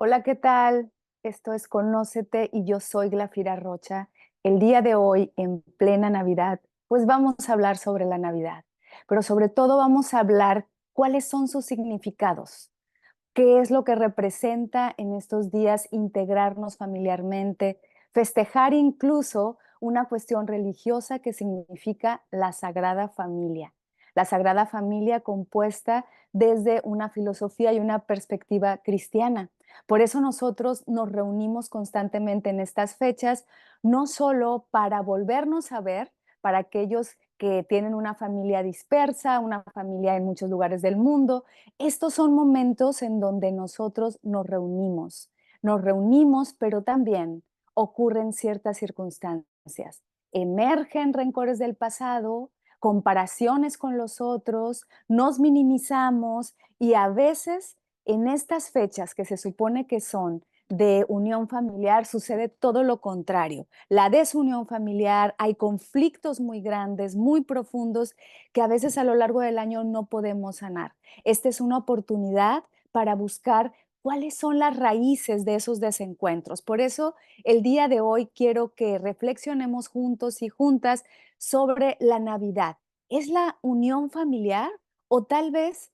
Hola, ¿qué tal? Esto es Conócete y yo soy Glafira Rocha. El día de hoy, en plena Navidad, pues vamos a hablar sobre la Navidad, pero sobre todo vamos a hablar cuáles son sus significados, qué es lo que representa en estos días integrarnos familiarmente, festejar incluso una cuestión religiosa que significa la Sagrada Familia. La Sagrada Familia compuesta desde una filosofía y una perspectiva cristiana. Por eso nosotros nos reunimos constantemente en estas fechas, no solo para volvernos a ver, para aquellos que tienen una familia dispersa, una familia en muchos lugares del mundo. Estos son momentos en donde nosotros nos reunimos, pero también ocurren ciertas circunstancias. Emergen rencores del pasado, comparaciones con los otros, nos minimizamos y a veces en estas fechas que se supone que son de unión familiar sucede todo lo contrario. La desunión familiar, hay conflictos muy grandes, muy profundos que a veces a lo largo del año no podemos sanar. Esta es una oportunidad para buscar cuáles son las raíces de esos desencuentros. Por eso, el día de hoy quiero que reflexionemos juntos y juntas sobre la Navidad. ¿Es la unión familiar o tal vez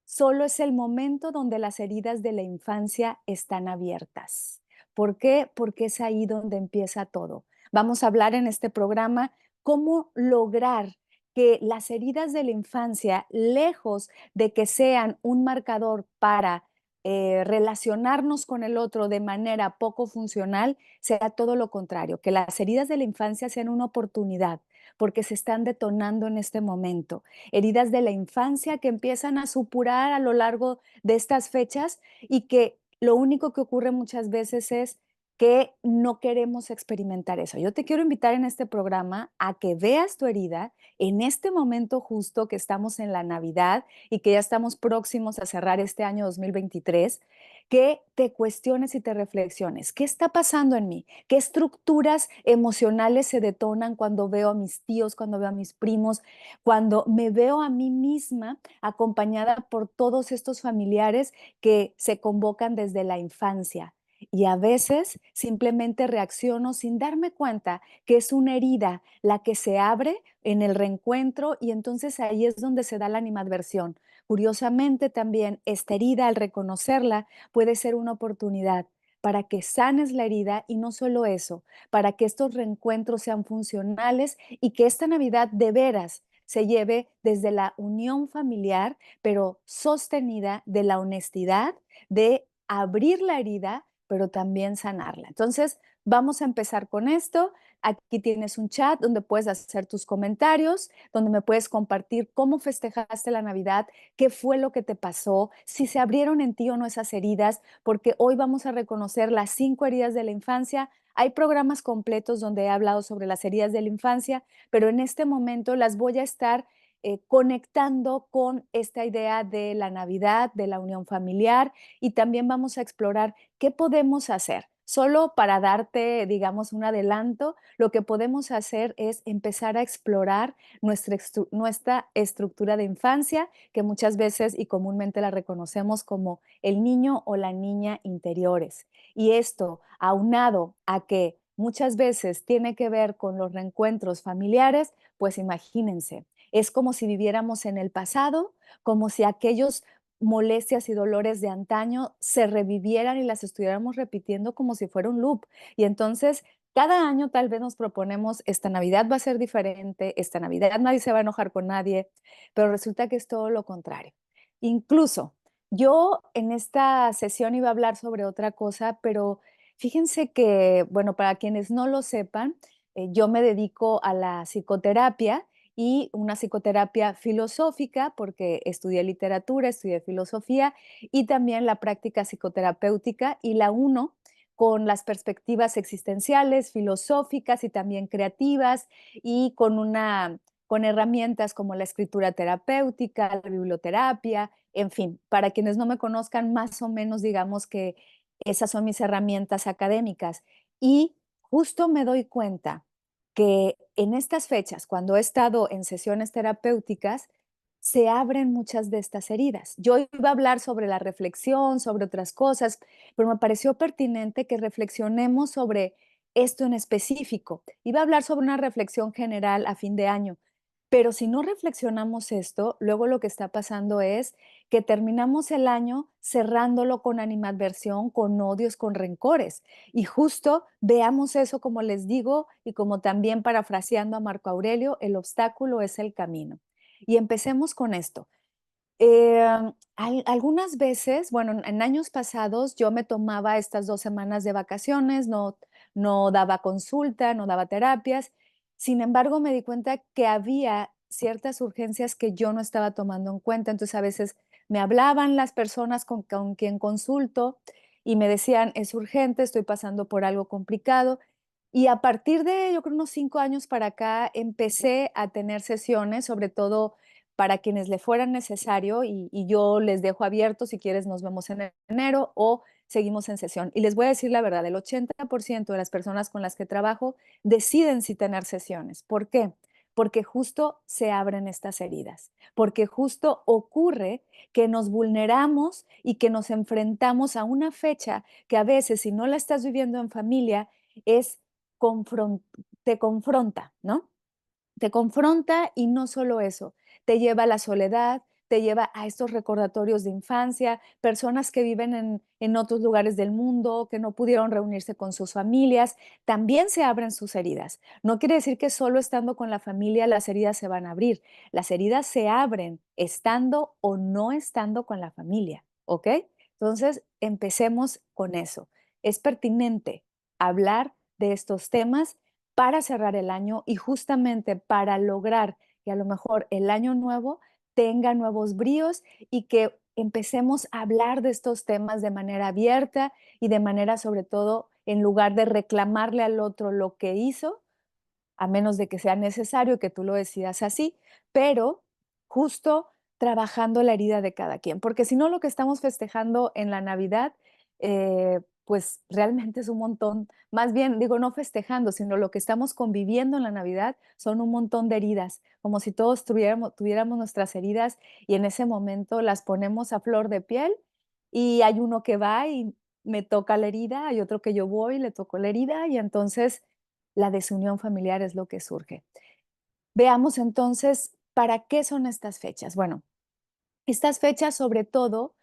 solo es el momento donde las heridas de la infancia están abiertas? ¿Por qué? Porque es ahí donde empieza todo. Vamos a hablar en este programa cómo lograr que las heridas de la infancia, lejos de que sean un marcador para relacionarnos con el otro de manera poco funcional, sea todo lo contrario, que las heridas de la infancia sean una oportunidad, porque se están detonando en este momento. Heridas de la infancia que empiezan a supurar a lo largo de estas fechas y que lo único que ocurre muchas veces es que no queremos experimentar eso. Yo te quiero invitar en este programa a que veas tu herida en este momento justo que estamos en la Navidad y que ya estamos próximos a cerrar este año 2023, que te cuestiones y te reflexiones. ¿Qué está pasando en mí? ¿Qué estructuras emocionales se detonan cuando veo a mis tíos, cuando veo a mis primos, cuando me veo a mí misma acompañada por todos estos familiares que se convocan desde la infancia? Y a veces simplemente reacciono sin darme cuenta que es una herida la que se abre en el reencuentro y entonces ahí es donde se da la animadversión. Curiosamente también esta herida, al reconocerla, puede ser una oportunidad para que sanes la herida y no solo eso, para que estos reencuentros sean funcionales y que esta Navidad de veras se lleve desde la unión familiar, pero sostenida de la honestidad, de abrir la herida, pero también sanarla. Entonces, vamos a empezar con esto. Aquí tienes un chat donde puedes hacer tus comentarios, donde me puedes compartir cómo festejaste la Navidad, qué fue lo que te pasó, si se abrieron en ti o no esas heridas, porque hoy vamos a reconocer las 5 heridas de la infancia. Hay programas completos donde he hablado sobre las heridas de la infancia, pero en este momento las voy a estar conectando con esta idea de la Navidad, de la unión familiar y también vamos a explorar qué podemos hacer. Solo para darte, digamos, un adelanto, lo que podemos hacer es empezar a explorar nuestra estructura de infancia, que muchas veces y comúnmente la reconocemos como el niño o la niña interiores. Y esto, aunado a que muchas veces tiene que ver con los reencuentros familiares, pues imagínense, es como si viviéramos en el pasado, como si aquellos molestias y dolores de antaño se revivieran y las estuviéramos repitiendo como si fuera un loop. Y entonces, cada año tal vez nos proponemos, esta Navidad va a ser diferente, esta Navidad nadie se va a enojar con nadie, pero resulta que es todo lo contrario. Incluso, yo en esta sesión iba a hablar sobre otra cosa, pero fíjense que, bueno, para quienes no lo sepan, yo me dedico a la psicoterapia y una psicoterapia filosófica, porque estudié literatura, estudié filosofía y también la práctica psicoterapéutica y la uno con las perspectivas existenciales, filosóficas y también creativas y con herramientas como la escritura terapéutica, la biblioterapia, en fin, para quienes no me conozcan, más o menos digamos que esas son mis herramientas académicas. Y justo me doy cuenta que en estas fechas, cuando he estado en sesiones terapéuticas, se abren muchas de estas heridas. Yo iba a hablar sobre la reflexión, sobre otras cosas, pero me pareció pertinente que reflexionemos sobre esto en específico. Iba a hablar sobre una reflexión general a fin de año, pero si no reflexionamos esto, luego lo que está pasando es que terminamos el año cerrándolo con animadversión, con odios, con rencores. Y justo veamos eso como les digo y como también parafraseando a Marco Aurelio, el obstáculo es el camino. Y empecemos con esto. Algunas veces, bueno, en años pasados yo me tomaba estas 2 semanas de vacaciones, no daba consulta, no daba terapias. Sin embargo, me di cuenta que había ciertas urgencias que yo no estaba tomando en cuenta. Entonces, a veces me hablaban las personas con quien consulto y me decían: "Es urgente, estoy pasando por algo complicado". Y a partir de, yo creo, unos 5 años para acá, empecé a tener sesiones, sobre todo para quienes le fuera necesario, y yo les dejo abierto, si quieres nos vemos en enero o seguimos en sesión. Y les voy a decir la verdad, el 80% de las personas con las que trabajo deciden si tener sesiones. ¿Por qué? Porque justo se abren estas heridas, porque justo ocurre que nos vulneramos y que nos enfrentamos a una fecha que a veces, si no la estás viviendo en familia, es confron te confronta, ¿no? Te confronta y no solo eso, te lleva a la soledad, te lleva a estos recordatorios de infancia, personas que viven en otros lugares del mundo, que no pudieron reunirse con sus familias, también se abren sus heridas. No quiere decir que solo estando con la familia las heridas se van a abrir. Las heridas se abren estando o no estando con la familia, ¿ok? Entonces, empecemos con eso. Es pertinente hablar de estos temas para cerrar el año y justamente para lograr que a lo mejor el año nuevo tenga nuevos bríos y que empecemos a hablar de estos temas de manera abierta y de manera, sobre todo, en lugar de reclamarle al otro lo que hizo, a menos de que sea necesario que tú lo decidas así, pero justo trabajando la herida de cada quien, porque si no lo que estamos festejando en la Navidad, pues realmente es un montón, más bien digo, no festejando, sino lo que estamos conviviendo en la Navidad son un montón de heridas, como si todos tuviéramos nuestras heridas y en ese momento las ponemos a flor de piel y hay uno que va y me toca la herida, hay otro que yo voy y le toco la herida y entonces la desunión familiar es lo que surge. Veamos entonces, ¿para qué son estas fechas? Bueno, estas fechas, sobre todo,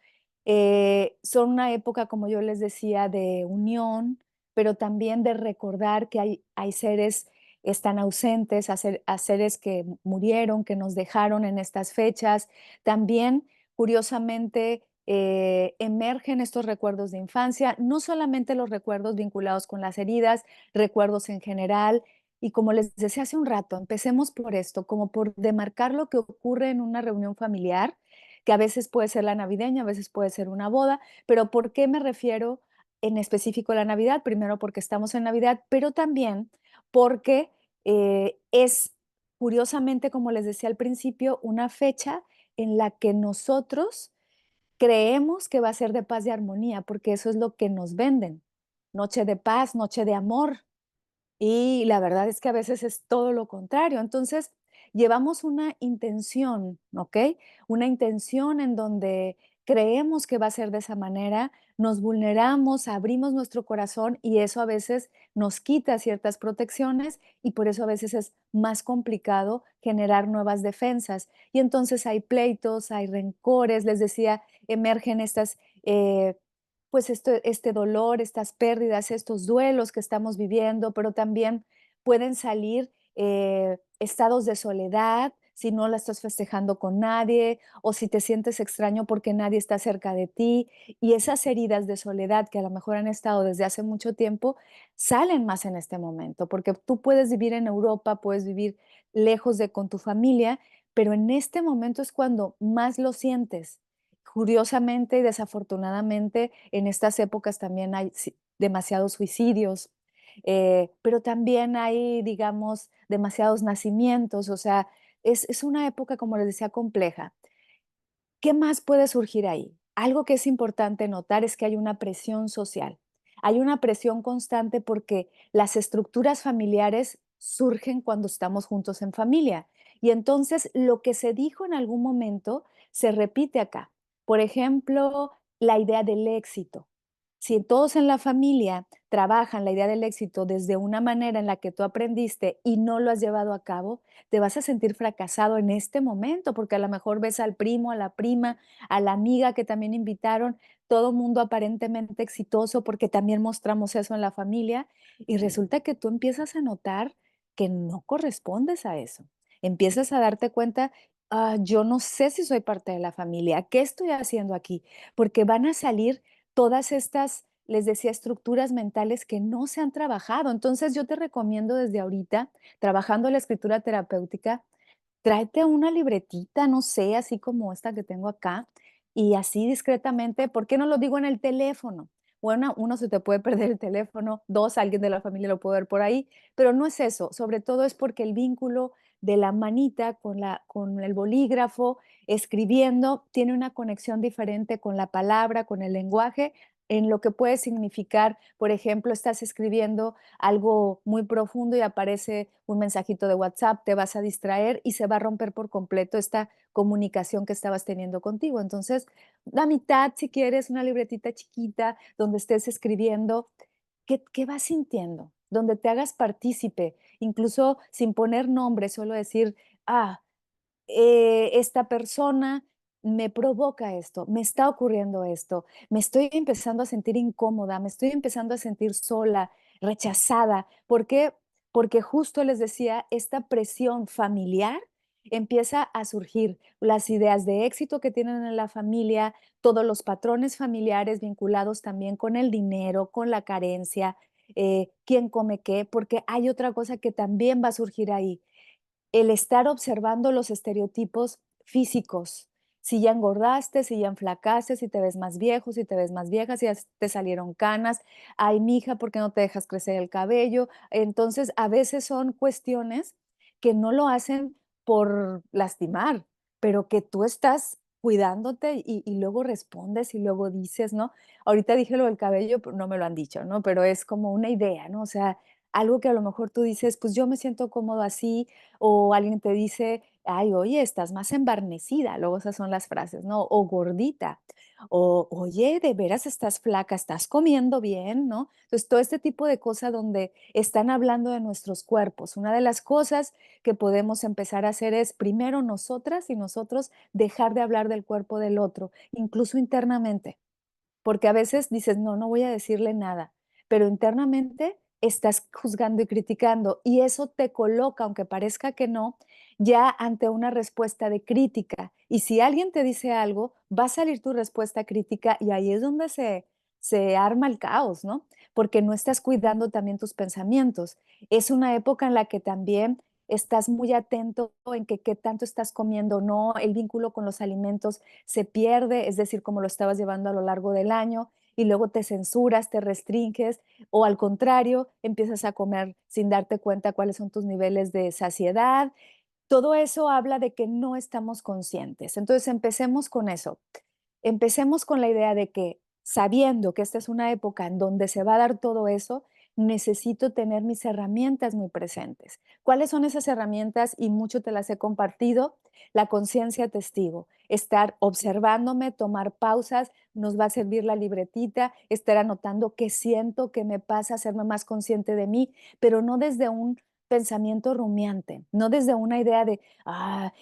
son una época, como yo les decía, de unión, pero también de recordar que hay seres están ausentes, a seres que murieron, que nos dejaron en estas fechas. También, curiosamente, emergen estos recuerdos de infancia, no solamente los recuerdos vinculados con las heridas, recuerdos en general. Y como les decía hace un rato, empecemos por esto, como por demarcar lo que ocurre en una reunión familiar, que a veces puede ser la navideña, a veces puede ser una boda, pero ¿por qué me refiero en específico a la Navidad? Primero porque estamos en Navidad, pero también porque es curiosamente, como les decía al principio, una fecha en la que nosotros creemos que va a ser de paz y armonía, porque eso es lo que nos venden. Noche de paz, noche de amor, y la verdad es que a veces es todo lo contrario. Entonces, llevamos una intención, ¿ok? Una intención en donde creemos que va a ser de esa manera, nos vulneramos, abrimos nuestro corazón y eso a veces nos quita ciertas protecciones y por eso a veces es más complicado generar nuevas defensas. Y entonces hay pleitos, hay rencores, les decía, emergen estas pues este dolor, estas pérdidas, estos duelos que estamos viviendo, pero también pueden salir estados de soledad si no la estás festejando con nadie o si te sientes extraño porque nadie está cerca de ti y esas heridas de soledad que a lo mejor han estado desde hace mucho tiempo salen más en este momento porque tú puedes vivir en Europa, puedes vivir lejos de con tu familia, pero en este momento es cuando más lo sientes. Curiosamente y desafortunadamente, en estas épocas también hay demasiados suicidios, pero también hay, digamos, demasiados nacimientos, o sea, es una época, como les decía, compleja. ¿Qué más puede surgir ahí? Algo que es importante notar es que hay una presión social. Hay una presión constante porque las estructuras familiares surgen cuando estamos juntos en familia Y entonces lo que se dijo en algún momento se repite acá. Por ejemplo, la idea del éxito. Si todos en la familia trabajan la idea del éxito desde una manera en la que tú aprendiste y no lo has llevado a cabo, te vas a sentir fracasado en este momento, porque a lo mejor ves al primo, a la prima, a la amiga que también invitaron, todo mundo aparentemente exitoso porque también mostramos eso en la familia y resulta que tú empiezas a notar que no correspondes a eso. Empiezas a darte cuenta, yo no sé si soy parte de la familia, ¿qué estoy haciendo aquí? Porque van a salir todas estas, les decía, estructuras mentales que no se han trabajado. Entonces yo te recomiendo desde ahorita, trabajando la escritura terapéutica, tráete una libretita, no sé, así como esta que tengo acá, y así discretamente, ¿por qué no lo digo en el teléfono? Bueno, uno se te puede perder el teléfono, dos, alguien de la familia lo puede ver por ahí, pero no es eso, sobre todo es porque el vínculo de la manita con el bolígrafo, escribiendo, tiene una conexión diferente con la palabra, con el lenguaje, en lo que puede significar, por ejemplo, estás escribiendo algo muy profundo y aparece un mensajito de WhatsApp, te vas a distraer y se va a romper por completo esta comunicación que estabas teniendo contigo. Entonces, la mitad, si quieres, una libretita chiquita donde estés escribiendo, ¿qué vas sintiendo? Donde te hagas partícipe, incluso sin poner nombre, solo decir, ah, esta persona me provoca esto, me está ocurriendo esto, me estoy empezando a sentir incómoda, me estoy empezando a sentir sola, rechazada. ¿Por qué? Porque justo les decía, esta presión familiar empieza a surgir, las ideas de éxito que tienen en la familia, todos los patrones familiares vinculados también con el dinero, con la carencia, quién come qué, porque hay otra cosa que también va a surgir ahí, el estar observando los estereotipos físicos. Si ya engordaste, si ya enflacaste, si te ves más viejo, si te ves más vieja, si ya te salieron canas, ay, mija, ¿por qué no te dejas crecer el cabello? Entonces, a veces son cuestiones que no lo hacen por lastimar, pero que tú estás cuidándote y luego respondes y luego dices, ¿no? Ahorita dije lo del cabello, pero no me lo han dicho, ¿no? Pero es como una idea, ¿no? O sea, algo que a lo mejor tú dices, pues yo me siento cómodo así, o alguien te dice: "Ay, oye, estás más embarnecida", luego esas son las frases, ¿no? O gordita, o oye, de veras estás flaca, estás comiendo bien, ¿no? Entonces, todo este tipo de cosas donde están hablando de nuestros cuerpos. Una de las cosas que podemos empezar a hacer es, primero nosotras y nosotros, dejar de hablar del cuerpo del otro, incluso internamente. Porque a veces dices: "No, no voy a decirle nada", pero internamente estás juzgando y criticando, y eso te coloca, aunque parezca que no, ya ante una respuesta de crítica. Y si alguien te dice algo, va a salir tu respuesta crítica, y ahí es donde se arma el caos, ¿no? Porque no estás cuidando también tus pensamientos. Es una época en la que también estás muy atento en que qué tanto estás comiendo o no, el vínculo con los alimentos se pierde, es decir, como lo estabas llevando a lo largo del año, y luego te censuras, te restringes, o al contrario, empiezas a comer sin darte cuenta cuáles son tus niveles de saciedad. Todo eso habla de que no estamos conscientes. Entonces, empecemos con eso. Empecemos con la idea de que, sabiendo que esta es una época en donde se va a dar todo eso, necesito tener mis herramientas muy presentes. ¿Cuáles son esas herramientas? Y mucho te las he compartido. La conciencia testigo, estar observándome, tomar pausas, nos va a servir la libretita, estar anotando qué siento, qué me pasa, hacerme más consciente de mí, pero no desde un pensamiento rumiante, no desde una idea de,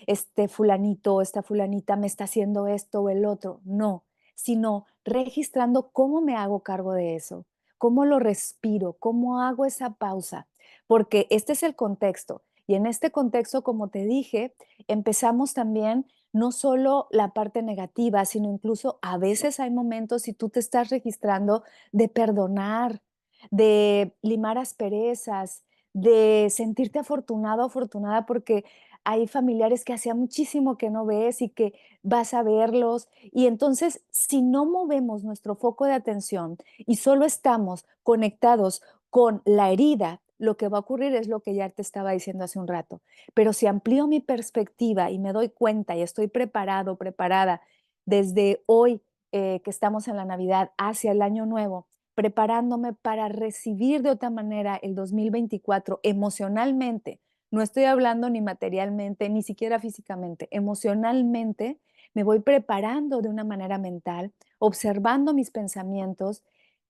este fulanito o esta fulanita me está haciendo esto o el otro, no, sino registrando cómo me hago cargo de eso, cómo lo respiro, cómo hago esa pausa, porque este es el contexto. Y en este contexto, como te dije, empezamos también no solo la parte negativa, sino incluso a veces hay momentos, si tú te estás registrando, de perdonar, de limar asperezas, de sentirte afortunado, afortunada porque hay familiares que hacía muchísimo que no ves y que vas a verlos. Y entonces, si no movemos nuestro foco de atención y solo estamos conectados con la herida, lo que va a ocurrir es lo que ya te estaba diciendo hace un rato. Pero si amplío mi perspectiva y me doy cuenta y estoy preparado, preparada desde hoy que estamos en la Navidad hacia el Año Nuevo, preparándome para recibir de otra manera el 2024 emocionalmente, No estoy hablando ni materialmente, ni siquiera físicamente, emocionalmente me voy preparando de una manera mental, observando mis pensamientos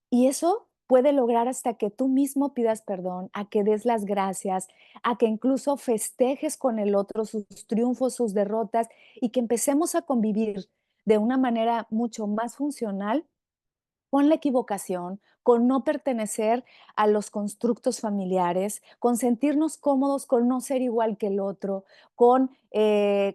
y eso puede lograr hasta que tú mismo pidas perdón, a que des las gracias, a que incluso festejes con el otro sus triunfos, sus derrotas y que empecemos a convivir de una manera mucho más funcional con la equivocación, con no pertenecer a los constructos familiares, con sentirnos cómodos con no ser igual que el otro, con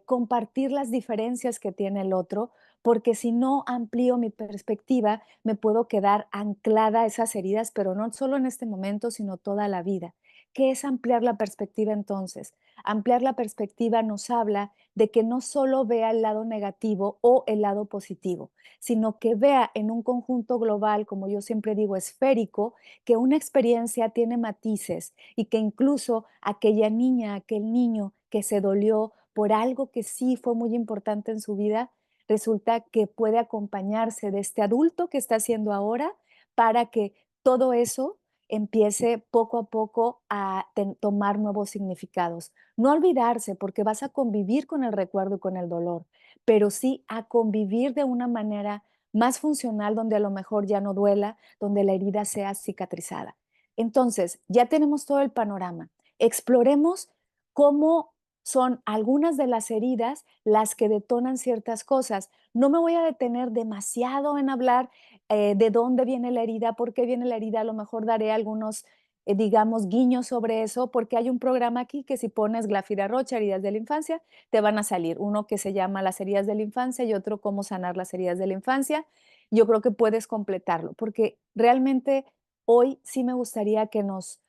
compartir las diferencias que tiene el otro, porque si no amplío mi perspectiva, me puedo quedar anclada a esas heridas, pero no solo en este momento, sino toda la vida. ¿Qué es ampliar la perspectiva entonces? Ampliar la perspectiva nos habla de que no solo vea el lado negativo o el lado positivo, sino que vea en un conjunto global, como yo siempre digo, esférico, que una experiencia tiene matices y que incluso aquella niña, aquel niño que se dolió por algo que sí fue muy importante en su vida, resulta que puede acompañarse de este adulto que está haciendo ahora para que todo eso empiece poco a poco a tomar nuevos significados. No olvidarse, porque vas a convivir con el recuerdo y con el dolor, pero sí a convivir de una manera más funcional, donde a lo mejor ya no duela, donde la herida sea cicatrizada. Entonces, ya tenemos todo el panorama. Exploremos cómo son algunas de las heridas las que detonan ciertas cosas. No me voy a detener demasiado en hablar de dónde viene la herida, por qué viene la herida. A lo mejor daré algunos, digamos, guiños sobre eso, porque hay un programa aquí que si pones Glafira Rocha, heridas de la infancia, te van a salir. Uno que se llama Las heridas de la infancia y otro Cómo sanar las heridas de la infancia. Yo creo que puedes completarlo, porque realmente hoy sí me gustaría que nos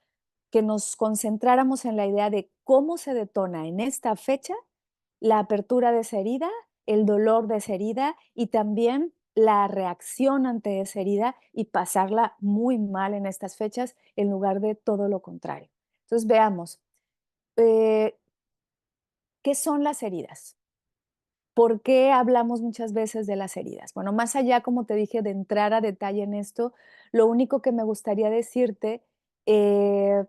concentráramos en la idea de cómo se detona en esta fecha la apertura de esa herida, el dolor de esa herida y también la reacción ante esa herida y pasarla muy mal en estas fechas en lugar de todo lo contrario. Entonces veamos, eh, ¿qué son las heridas? ¿Por qué hablamos muchas veces de las heridas? Bueno, más allá, como te dije, de entrar a detalle en esto, lo único que me gustaría decirte, eh,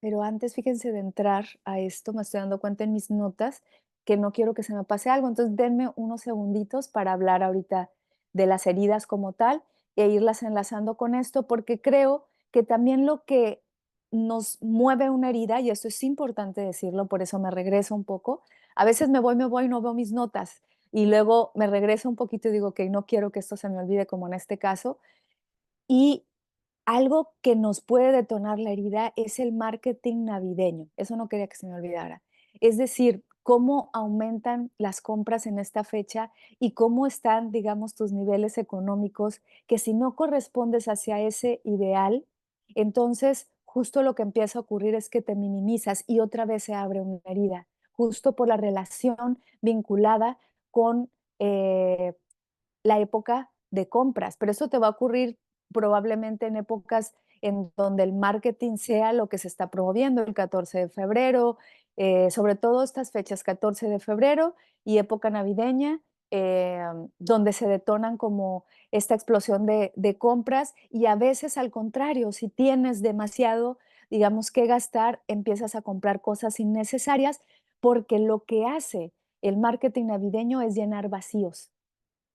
pero antes, fíjense, de entrar a esto, me estoy dando cuenta en mis notas que no quiero que se me pase algo. Entonces, denme unos segunditos para hablar ahorita de las heridas como tal e irlas enlazando con esto, porque creo que también lo que nos mueve una herida, y esto es importante decirlo, por eso me regreso un poco. A veces me voy y no veo mis notas y luego me regreso un poquito y digo que no quiero que esto se me olvide, como en este caso. Y algo que nos puede detonar la herida es el marketing navideño. Eso no quería que se me olvidara. Es decir, cómo aumentan las compras en esta fecha y cómo están, digamos, tus niveles económicos, que si no correspondes hacia ese ideal, entonces justo lo que empieza a ocurrir es que te minimizas y otra vez se abre una herida, justo por la relación vinculada con la época de compras, pero eso te va a ocurrir probablemente en épocas en donde el marketing sea lo que se está promoviendo, el 14 de febrero, sobre todo estas fechas, 14 de febrero y época navideña, eh, donde se detonan como esta explosión de compras y a veces al contrario, si tienes demasiado, digamos, que gastar, empiezas a comprar cosas innecesarias porque lo que hace el marketing navideño es llenar vacíos,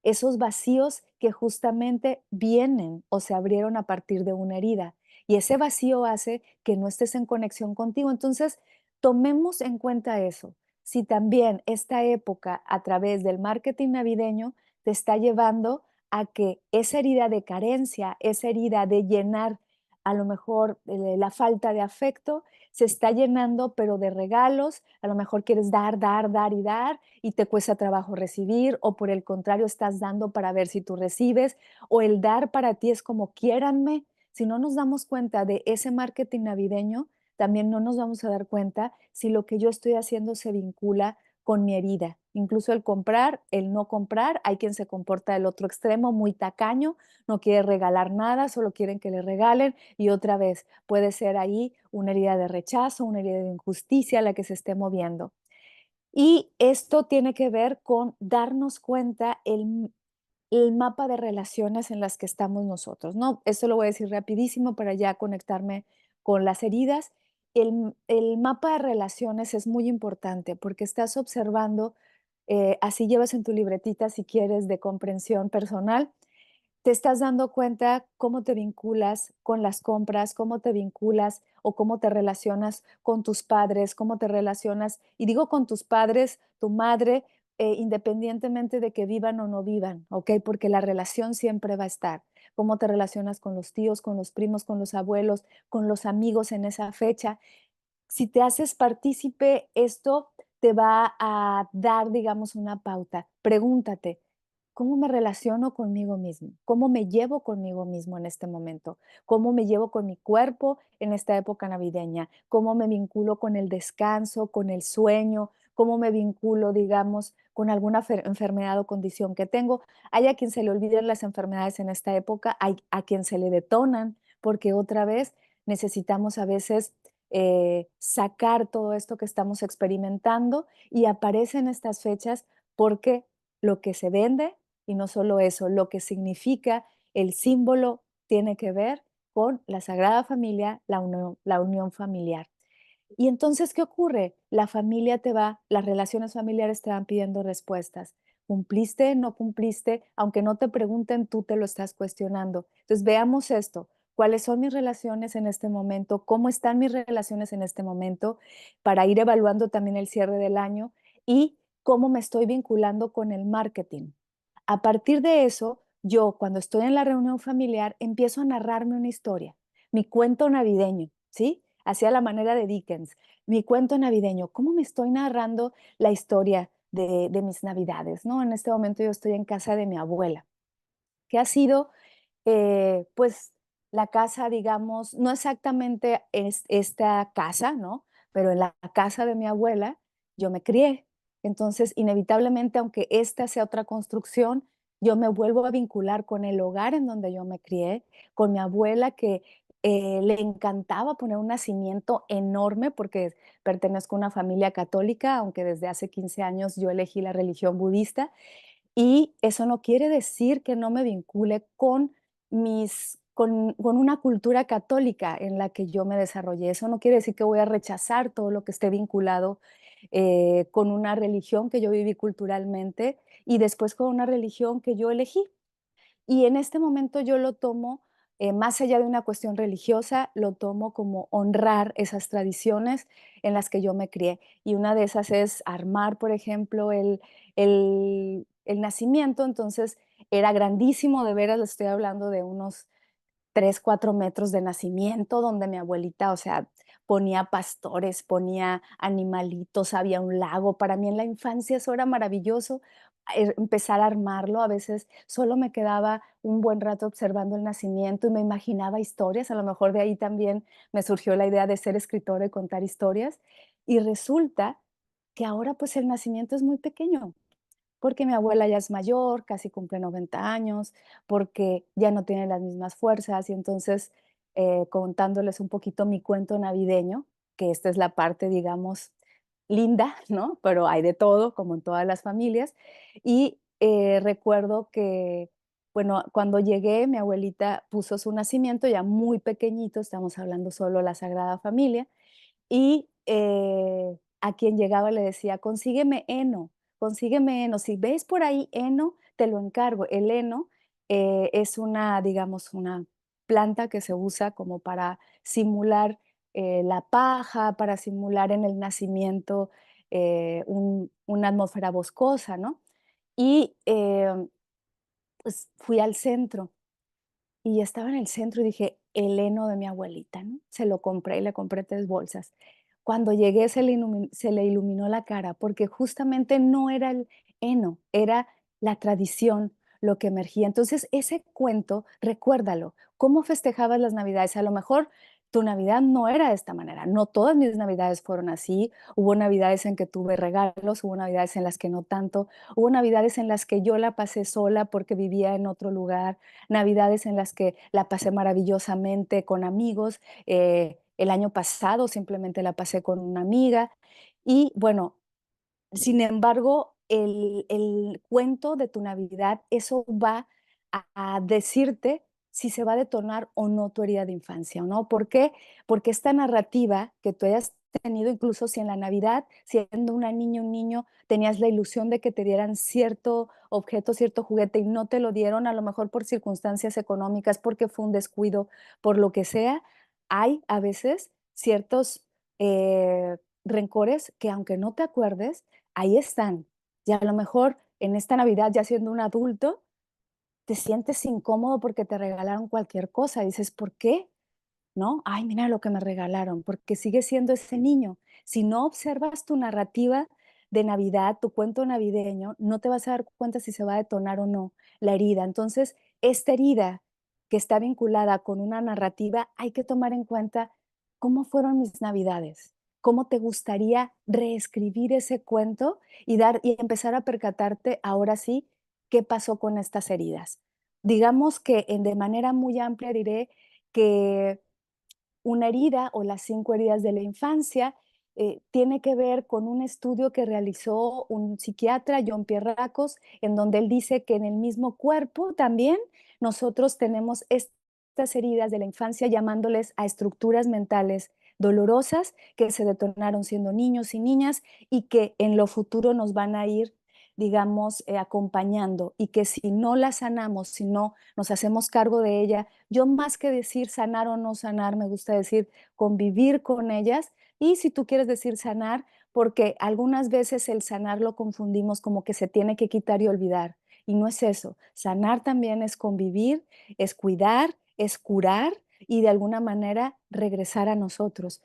esos vacíos que justamente vienen o se abrieron a partir de una herida. Y ese vacío hace que no estés en conexión contigo. Entonces, tomemos en cuenta eso. Si también esta época a través del marketing navideño te está llevando a que esa herida de carencia, esa herida de llenar a lo mejor la falta de afecto, se está llenando, pero de regalos, a lo mejor quieres dar, dar, dar y dar, y te cuesta trabajo recibir, o por el contrario, estás dando para ver si tú recibes, o el dar para ti es como quiéranme. Si no nos damos cuenta de ese marketing navideño, también no nos vamos a dar cuenta si lo que yo estoy haciendo se vincula con mi herida. Incluso el comprar, el no comprar, hay quien se comporta del otro extremo, muy tacaño, no quiere regalar nada, solo quieren que le regalen y otra vez puede ser ahí una herida de rechazo, una herida de injusticia la que se esté moviendo. Y esto tiene que ver con darnos cuenta el mapa de relaciones en las que estamos nosotros, ¿no? Esto lo voy a decir rapidísimo para ya conectarme con las heridas. el mapa de relaciones es muy importante porque estás observando, así llevas en tu libretita, si quieres, de comprensión personal, te estás dando cuenta cómo te vinculas con las compras, cómo te vinculas o cómo te relacionas con tus padres, cómo te relacionas, y digo con tus padres, tu madre, independientemente de que vivan o no vivan, ¿ok? Porque la relación siempre va a estar. Cómo te relacionas con los tíos, con los primos, con los abuelos, con los amigos en esa fecha. Si te haces partícipe, esto te va a dar, digamos, una pauta. Pregúntate, ¿cómo me relaciono conmigo mismo? ¿Cómo me llevo conmigo mismo en este momento? ¿Cómo me llevo con mi cuerpo en esta época navideña? ¿Cómo me vinculo con el descanso, con el sueño? ¿Cómo me vinculo, digamos, con alguna enfermedad o condición que tengo? Hay a quien se le olvidan las enfermedades en esta época, hay a quien se le detonan, porque otra vez necesitamos a veces sacar todo esto que estamos experimentando y aparecen estas fechas porque lo que se vende, y no solo eso, lo que significa el símbolo tiene que ver con la Sagrada Familia, la unión familiar. Y entonces, ¿qué ocurre? La familia te va, las relaciones familiares te van pidiendo respuestas. ¿Cumpliste? ¿No cumpliste? Aunque no te pregunten, tú te lo estás cuestionando. Entonces, veamos esto. ¿Cuáles son mis relaciones en este momento? ¿Cómo están mis relaciones en este momento? Para ir evaluando también el cierre del año y cómo me estoy vinculando con el marketing. A partir de eso, yo cuando estoy en la reunión familiar empiezo a narrarme una historia, mi cuento navideño, ¿sí? Hacia la manera de Dickens, mi cuento navideño, cómo me estoy narrando la historia de mis navidades, ¿no? En este momento yo estoy en casa de mi abuela, que ha sido pues la casa, digamos, no exactamente es esta casa, ¿no? Pero en la casa de mi abuela yo me crié. Entonces, inevitablemente, aunque esta sea otra construcción, yo me vuelvo a vincular con el hogar en donde yo me crié, con mi abuela que le encantaba poner un nacimiento enorme porque pertenezco a una familia católica, aunque desde hace 15 años yo elegí la religión budista y eso no quiere decir que no me vincule con con una cultura católica en la que yo me desarrollé. Eso no quiere decir que voy a rechazar todo lo que esté vinculado, con una religión que yo viví culturalmente y después con una religión que yo elegí. Y en este momento yo lo tomo, más allá de una cuestión religiosa, lo tomo como honrar esas tradiciones en las que yo me crié. Y una de esas es armar, por ejemplo, el nacimiento. Entonces era grandísimo, de veras, le estoy hablando de unos 3, 4 metros de nacimiento, donde mi abuelita, o sea, ponía pastores, ponía animalitos, había un lago. Para mí en la infancia eso era maravilloso, empezar a armarlo. A veces solo me quedaba un buen rato observando el nacimiento y me imaginaba historias. A lo mejor de ahí también me surgió la idea de ser escritora y contar historias. Y resulta que ahora pues el nacimiento es muy pequeño porque mi abuela ya es mayor, casi cumple 90 años, porque ya no tiene las mismas fuerzas y entonces, contándoles un poquito mi cuento navideño, que esta es la parte, digamos, linda, ¿no? Pero hay de todo, como en todas las familias. Y, recuerdo que, bueno, cuando llegué, mi abuelita puso su nacimiento ya muy pequeñito, estamos hablando solo la Sagrada Familia, y, a quien llegaba le decía: consígueme heno, si ves por ahí heno, te lo encargo". El heno, es una, digamos, una planta que se usa como para simular, la paja, para simular en el nacimiento, una atmósfera boscosa, ¿no? Y, pues, fui al centro y estaba en el centro y dije: "El heno de mi abuelita", ¿no? Se lo compré y le compré 3 bolsas. Cuando llegué se le iluminó la cara, porque justamente no era el heno, era la tradición lo que emergía. Entonces, ese cuento, recuérdalo, ¿cómo festejabas las Navidades? A lo mejor tu Navidad no era de esta manera, no todas mis Navidades fueron así, hubo Navidades en que tuve regalos, hubo Navidades en las que no tanto, hubo Navidades en las que yo la pasé sola porque vivía en otro lugar, Navidades en las que la pasé maravillosamente con amigos. El año pasado simplemente la pasé con una amiga y bueno, sin embargo, el cuento de tu Navidad, eso va a decirte si se va a detonar o no tu herida de infancia, ¿o no? ¿Por qué? Porque esta narrativa que tú hayas tenido, incluso si en la Navidad, siendo una niña, un niño, tenías la ilusión de que te dieran cierto objeto, cierto juguete y no te lo dieron, a lo mejor por circunstancias económicas, porque fue un descuido, por lo que sea, hay a veces ciertos rencores que aunque no te acuerdes, ahí están. Y a lo mejor en esta Navidad, ya siendo un adulto, te sientes incómodo porque te regalaron cualquier cosa. Dices, ¿por qué? ¿No? Ay, mira lo que me regalaron, porque sigues siendo ese niño. Si no observas tu narrativa de Navidad, tu cuento navideño, no te vas a dar cuenta si se va a detonar o no la herida. Entonces, esta herida que está vinculada con una narrativa, hay que tomar en cuenta cómo fueron mis Navidades, cómo te gustaría reescribir ese cuento y dar y empezar a percatarte ahora sí qué pasó con estas heridas. Digamos que de manera muy amplia diré que una herida o las 5 heridas de la infancia, tiene que ver con un estudio que realizó un psiquiatra, John Pierracos, en donde él dice que en el mismo cuerpo también nosotros tenemos estas heridas de la infancia, llamándoles a estructuras mentales dolorosas que se detonaron siendo niños y niñas y que en lo futuro nos van a ir, digamos, acompañando y que si no la sanamos, si no nos hacemos cargo de ella, yo más que decir sanar o no sanar, me gusta decir convivir con ellas y si tú quieres decir sanar, porque algunas veces el sanar lo confundimos como que se tiene que quitar y olvidar. Y no es eso. Sanar también es convivir, es cuidar, es curar y de alguna manera regresar a nosotros.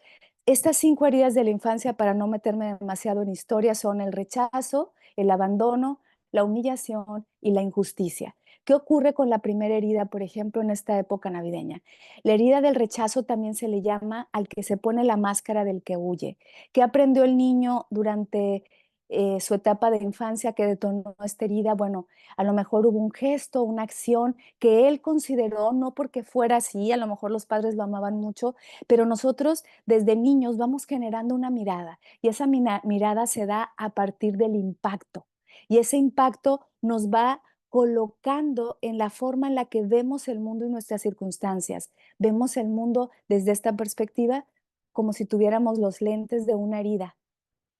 Estas 5 heridas de la infancia, para no meterme demasiado en historia, son el rechazo, el abandono, la humillación y la injusticia. ¿Qué ocurre con la primera herida, por ejemplo, en esta época navideña? La herida del rechazo también se le llama al que se pone la máscara del que huye. ¿Qué aprendió el niño durante su etapa de infancia que detonó esta herida? Bueno, a lo mejor hubo un gesto, una acción que él consideró, no porque fuera así, a lo mejor los padres lo amaban mucho, pero nosotros desde niños vamos generando una mirada y esa mirada se da a partir del impacto. Y ese impacto nos va colocando en la forma en la que vemos el mundo y nuestras circunstancias. Vemos el mundo desde esta perspectiva como si tuviéramos los lentes de una herida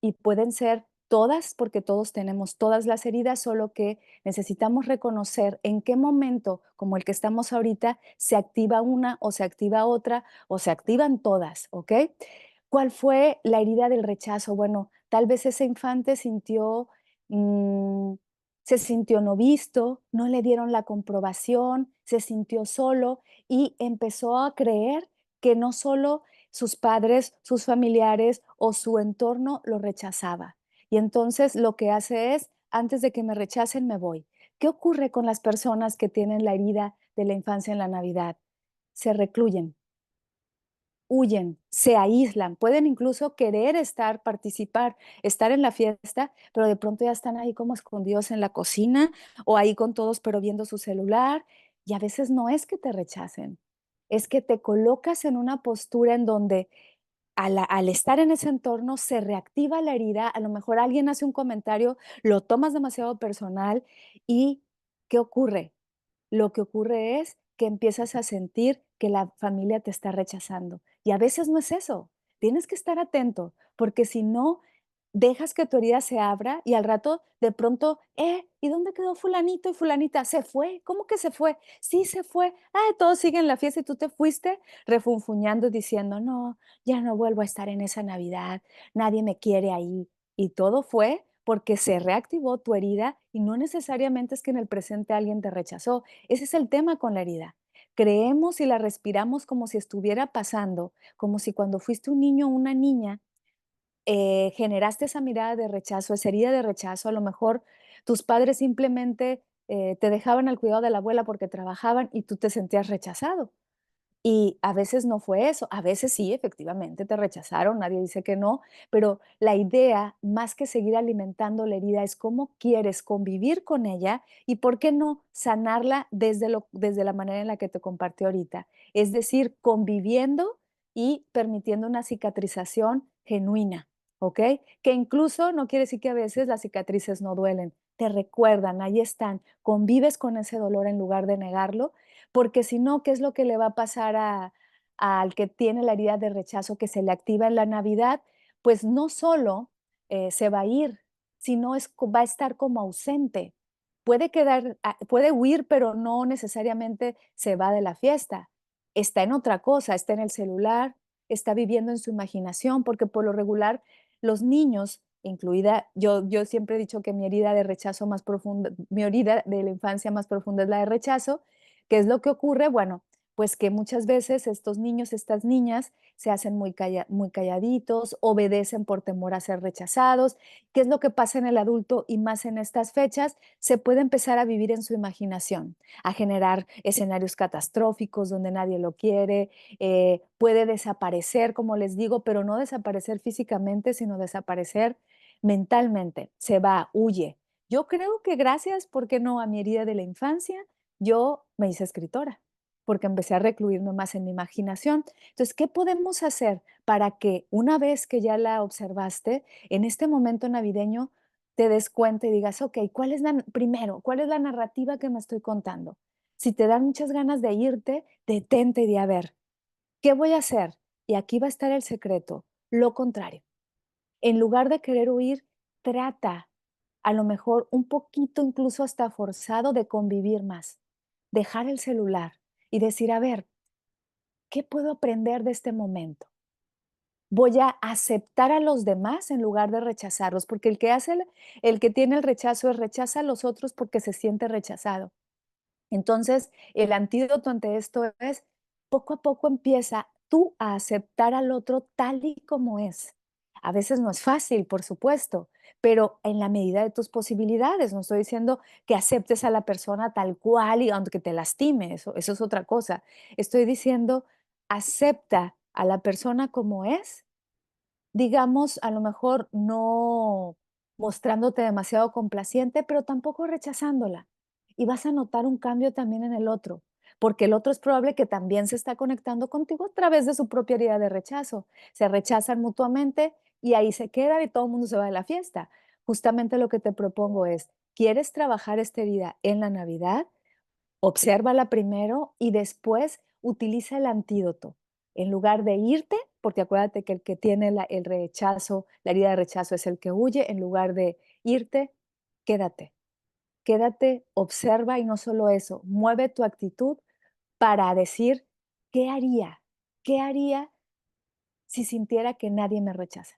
y pueden ser todas, porque todos tenemos todas las heridas, solo que necesitamos reconocer en qué momento, como el que estamos ahorita, se activa una o se activa otra o se activan todas, ¿ok? ¿Cuál fue la herida del rechazo? Bueno, tal vez ese infante sintió, mm, se sintió no visto, no le dieron la comprobación, se sintió solo y empezó a creer que no solo sus padres, sus familiares o su entorno lo rechazaba. Y entonces lo que hace es, antes de que me rechacen, me voy. ¿Qué ocurre con las personas que tienen la herida de la infancia en la Navidad? Se recluyen, huyen, se aíslan, pueden incluso querer estar, participar, estar en la fiesta, pero de pronto ya están ahí como escondidos en la cocina o ahí con todos, pero viendo su celular. Y a veces no es que te rechacen, es que te colocas en una postura en donde al estar en ese entorno se reactiva la herida, a lo mejor alguien hace un comentario, lo tomas demasiado personal y ¿qué ocurre? Lo que ocurre es que empiezas a sentir que la familia te está rechazando. Y a veces no es eso. Tienes que estar atento, porque si no, dejas que tu herida se abra y al rato de pronto, ¿y dónde quedó fulanito y fulanita? ¿Se fue? ¿Cómo que se fue? Sí, se fue. Ay, todos siguen la fiesta y tú te fuiste refunfuñando diciendo, no, ya no vuelvo a estar en esa Navidad, nadie me quiere ahí. Y todo fue porque se reactivó tu herida y no necesariamente es que en el presente alguien te rechazó. Ese es el tema con la herida. Creemos y la respiramos como si estuviera pasando, como si cuando fuiste un niño o una niña generaste esa mirada de rechazo, esa herida de rechazo, a lo mejor tus padres simplemente te dejaban al cuidado de la abuela porque trabajaban y tú te sentías rechazado. Y a veces no fue eso, a veces sí, efectivamente te rechazaron, nadie dice que no, pero la idea, más que seguir alimentando la herida, es cómo quieres convivir con ella y por qué no sanarla desde la manera en la que te compartí ahorita. Es decir, conviviendo y permitiendo una cicatrización genuina, ¿ok? Que incluso no quiere decir que a veces las cicatrices no duelen, te recuerdan, ahí están, convives con ese dolor en lugar de negarlo, porque si no, ¿qué es lo que le va a pasar al que tiene la herida de rechazo que se le activa en la Navidad? Pues no solo se va a ir, sino va a estar como ausente. Puede quedar, puede huir, pero no necesariamente se va de la fiesta. Está en otra cosa, está en el celular, está viviendo en su imaginación, porque por lo regular los niños, incluida yo siempre he dicho que mi herida de rechazo más profunda, mi herida de la infancia más profunda es la de rechazo. ¿Qué es lo que ocurre? Bueno, pues que muchas veces estos niños, estas niñas se hacen muy calladitos, obedecen por temor a ser rechazados. ¿Qué es lo que pasa en el adulto y más en estas fechas? Se puede empezar a vivir en su imaginación, a generar escenarios catastróficos donde nadie lo quiere, puede desaparecer, como les digo, pero no desaparecer físicamente, sino desaparecer mentalmente. Se va, huye. Yo creo que gracias, ¿por qué no?, a mi herida de la infancia, yo me hice escritora, porque empecé a recluirme más en mi imaginación. Entonces, ¿qué podemos hacer para que una vez que ya la observaste, en este momento navideño, te des cuenta y digas, ok, primero, cuál es la narrativa que me estoy contando? Si te dan muchas ganas de irte, detente y di, a ver, ¿qué voy a hacer? Y aquí va a estar el secreto, lo contrario. En lugar de querer huir, trata, a lo mejor un poquito, incluso hasta forzado, de convivir más, dejar el celular y decir, a ver, ¿qué puedo aprender de este momento? Voy a aceptar a los demás en lugar de rechazarlos, porque el que tiene el rechazo es rechaza a los otros porque se siente rechazado. Entonces, el antídoto ante esto es, poco a poco empieza tú a aceptar al otro tal y como es. A veces no es fácil, por supuesto, pero en la medida de tus posibilidades. No estoy diciendo que aceptes a la persona tal cual y aunque te lastime, eso es otra cosa. Estoy diciendo, acepta a la persona como es, digamos, a lo mejor no mostrándote demasiado complaciente, pero tampoco rechazándola. Y vas a notar un cambio también en el otro, porque el otro es probable que también se está conectando contigo a través de su propia herida de rechazo. Se rechazan mutuamente y ahí se queda y todo el mundo se va de la fiesta. Justamente lo que te propongo es, ¿quieres trabajar esta herida en la Navidad? Obsérvala primero y después utiliza el antídoto. En lugar de irte, porque acuérdate que el que tiene el rechazo, la herida de rechazo es el que huye, en lugar de irte, quédate. Quédate, observa y no solo eso, mueve tu actitud para decir, ¿qué haría? ¿Qué haría si sintiera que nadie me rechaza?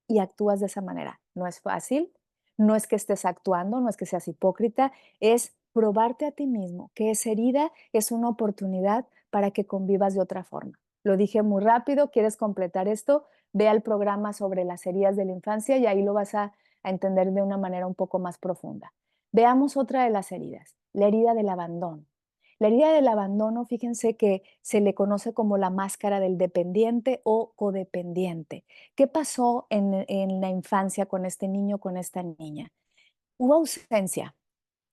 Y actúas de esa manera. No es fácil, no es que estés actuando, no es que seas hipócrita, es probarte a ti mismo que esa herida es una oportunidad para que convivas de otra forma. Lo dije muy rápido, ¿quieres completar esto? Ve al programa sobre las heridas de la infancia y ahí lo vas a entender de una manera un poco más profunda. Veamos otra de las heridas, la herida del abandono. La herida del abandono, fíjense que se le conoce como la máscara del dependiente o codependiente. ¿Qué pasó en la infancia con este niño, con esta niña? Hubo ausencia,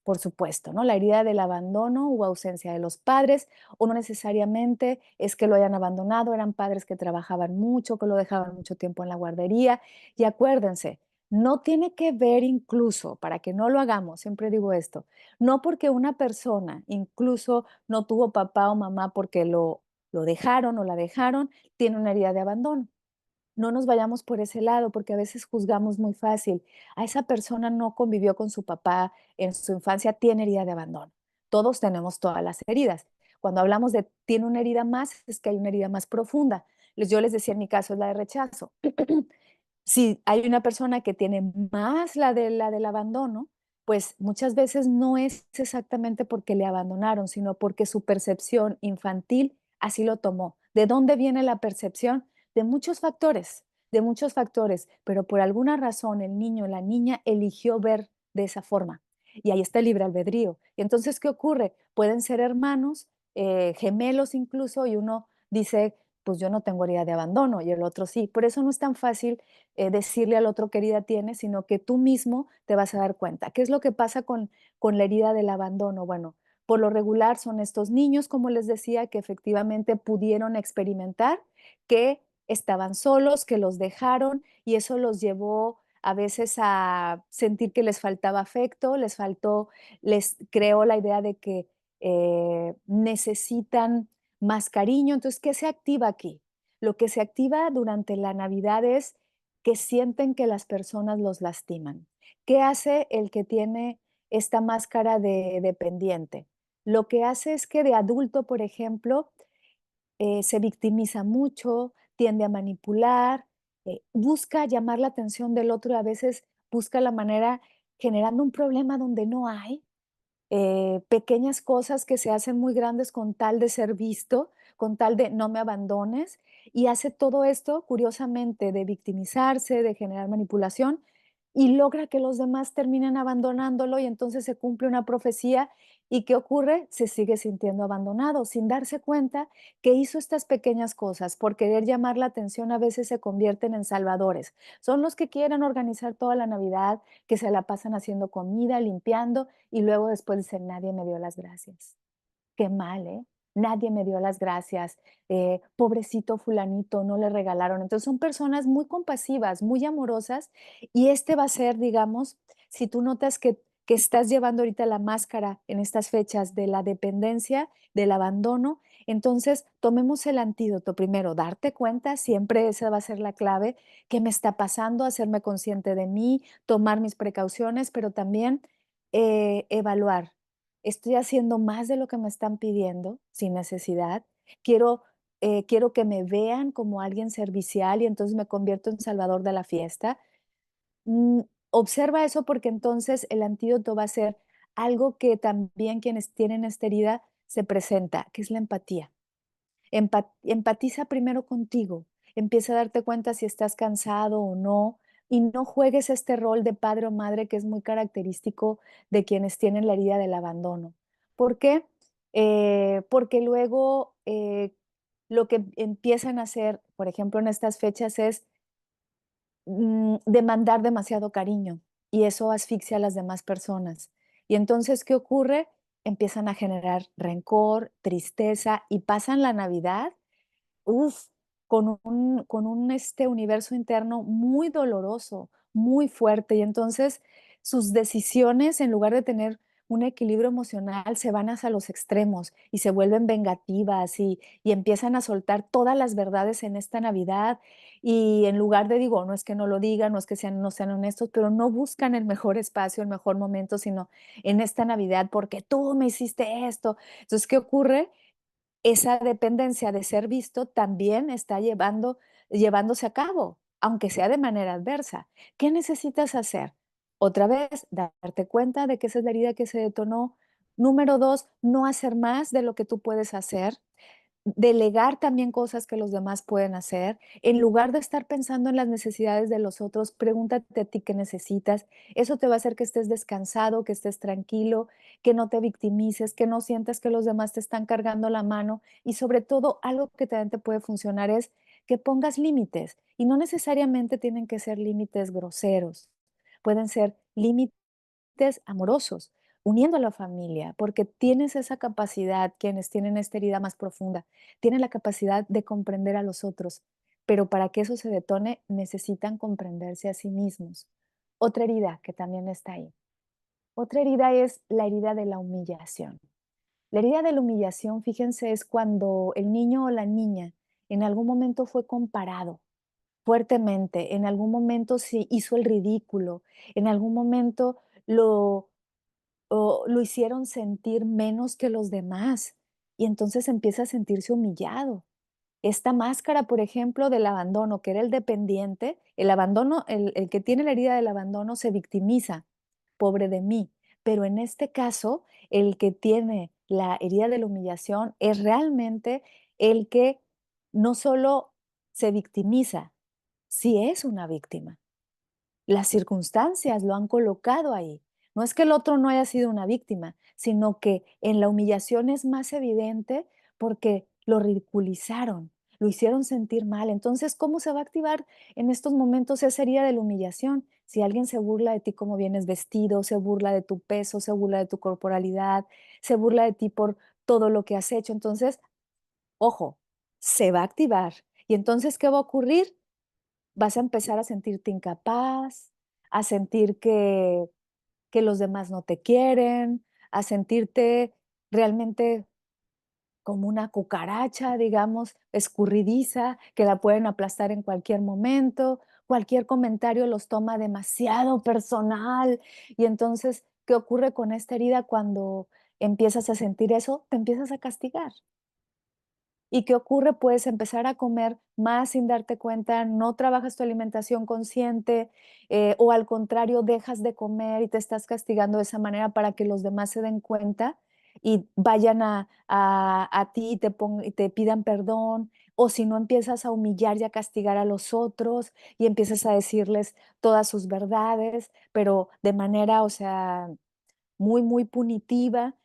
por supuesto, ¿no? La herida del abandono, hubo ausencia de los padres, o no necesariamente es que lo hayan abandonado, eran padres que trabajaban mucho, que lo dejaban mucho tiempo en la guardería. Y acuérdense, no tiene que ver incluso, para que no lo hagamos, siempre digo esto, no porque una persona incluso no tuvo papá o mamá porque lo dejaron o la dejaron, tiene una herida de abandono. No nos vayamos por ese lado, porque a veces juzgamos muy fácil. A esa persona no convivió con su papá en su infancia, tiene herida de abandono. Todos tenemos todas las heridas. Cuando hablamos de tiene una herida más, es que hay una herida más profunda. Yo les decía, en mi caso es la de rechazo. Si hay una persona que tiene más la del abandono, pues muchas veces no es exactamente porque le abandonaron, sino porque su percepción infantil así lo tomó. ¿De dónde viene la percepción? De muchos factores, pero por alguna razón el niño o la niña eligió ver de esa forma. Y ahí está el libre albedrío. Y entonces, ¿qué ocurre? Pueden ser hermanos, gemelos incluso, y uno dice, pues yo no tengo herida de abandono, y el otro sí. Por eso no es tan fácil decirle al otro qué herida tiene, sino que tú mismo te vas a dar cuenta. ¿Qué es lo que pasa con la herida del abandono? Bueno, por lo regular son estos niños, como les decía, que efectivamente pudieron experimentar que estaban solos, que los dejaron y eso los llevó a veces a sentir que les faltaba afecto, les creó la idea de que necesitan más cariño. Entonces, ¿qué se activa aquí? Lo que se activa durante la Navidad es que sienten que las personas los lastiman. ¿Qué hace el que tiene esta máscara de dependiente? Lo que hace es que de adulto, por ejemplo, se victimiza mucho, tiende a manipular, busca llamar la atención del otro y a veces busca la manera generando un problema donde no hay, pequeñas cosas que se hacen muy grandes con tal de ser visto, con tal de no me abandones, y hace todo esto, curiosamente, de victimizarse, de generar manipulación, y logra que los demás terminen abandonándolo y entonces se cumple una profecía. ¿Y qué ocurre? Se sigue sintiendo abandonado, sin darse cuenta que hizo estas pequeñas cosas. Por querer llamar la atención, a veces se convierten en salvadores. Son los que quieren organizar toda la Navidad, que se la pasan haciendo comida, limpiando, y luego después dicen: "Nadie me dio las gracias". Qué mal, ¿eh? Nadie me dio las gracias, pobrecito fulanito, no le regalaron. Entonces, son personas muy compasivas, muy amorosas, y este va a ser, digamos, si tú notas que estás llevando ahorita la máscara en estas fechas de la dependencia, del abandono, entonces tomemos el antídoto. Primero, darte cuenta, siempre esa va a ser la clave, qué me está pasando, hacerme consciente de mí, tomar mis precauciones, pero también, evaluar. ¿Estoy haciendo más de lo que me están pidiendo sin necesidad? Quiero, quiero que me vean como alguien servicial y entonces me convierto en salvador de la fiesta. Mm, Observa eso porque entonces el antídoto va a ser algo que también quienes tienen esta herida se presenta, que es la empatía. Empatiza primero contigo, empieza a darte cuenta si estás cansado o no, y no juegues este rol de padre o madre que es muy característico de quienes tienen la herida del abandono. ¿Por qué? Porque luego lo que empiezan a hacer, por ejemplo, en estas fechas es demandar demasiado cariño y eso asfixia a las demás personas. Y entonces, ¿qué ocurre? Empiezan a generar rencor, tristeza y pasan la Navidad. Uf, con un universo interno muy doloroso, muy fuerte, y entonces sus decisiones, en lugar de tener un equilibrio emocional, se van hacia los extremos y se vuelven vengativas y empiezan a soltar todas las verdades en esta Navidad, y en lugar de digo, no es que no lo digan, no sean honestos, pero no buscan el mejor espacio, el mejor momento, sino en esta Navidad, porque tú me hiciste esto. Entonces, ¿qué ocurre? Esa dependencia de ser visto también está llevándose a cabo, aunque sea de manera adversa. ¿Qué necesitas hacer? Otra vez, darte cuenta de que esa es la herida que se detonó. Número 2, no hacer más de lo que tú puedes hacer. Delegar también cosas que los demás pueden hacer. En lugar de estar pensando en las necesidades de los otros, pregúntate a ti qué necesitas. Eso te va a hacer que estés descansado, que estés tranquilo, que no te victimices, que no sientas que los demás te están cargando la mano. Y sobre todo, algo que también te puede funcionar es que pongas límites. Y no necesariamente tienen que ser límites groseros. Pueden ser límites amorosos, uniendo a la familia, porque tienes esa capacidad, quienes tienen esta herida más profunda, tienen la capacidad de comprender a los otros, pero para que eso se detone necesitan comprenderse a sí mismos. Otra herida que también está ahí. Otra herida es la herida de la humillación. La herida de la humillación, fíjense, es cuando el niño o la niña en algún momento fue comparado fuertemente, en algún momento se hizo el ridículo, en algún momento lo o lo hicieron sentir menos que los demás, y entonces empieza a sentirse humillado. Esta máscara, por ejemplo, del abandono, que era el dependiente, el abandono, el que tiene la herida del abandono se victimiza, pobre de mí. Pero en este caso, el que tiene la herida de la humillación es realmente el que no solo se victimiza, sí es una víctima. Las circunstancias lo han colocado ahí. No es que el otro no haya sido una víctima, sino que en la humillación es más evidente porque lo ridiculizaron, lo hicieron sentir mal. Entonces, ¿cómo se va a activar en estos momentos esa herida de la humillación? Si alguien se burla de ti como vienes vestido, se burla de tu peso, se burla de tu corporalidad, se burla de ti por todo lo que has hecho. Entonces, ojo, se va a activar. ¿Y entonces qué va a ocurrir? Vas a empezar a sentirte incapaz, a sentir que los demás no te quieren, a sentirte realmente como una cucaracha, digamos, escurridiza, que la pueden aplastar en cualquier momento. Cualquier comentario los toma demasiado personal. Y entonces, ¿qué ocurre con esta herida cuando empiezas a sentir eso? Te empiezas a castigar. ¿Y qué ocurre? Puedes empezar a comer más sin darte cuenta, no trabajas tu alimentación consciente, o al contrario, dejas de comer y te estás castigando de esa manera para que los demás se den cuenta y vayan a ti y y te pidan perdón, o si no empiezas a humillar y a castigar a los otros y empiezas a decirles todas sus verdades, pero de manera, o sea, muy, muy punitiva.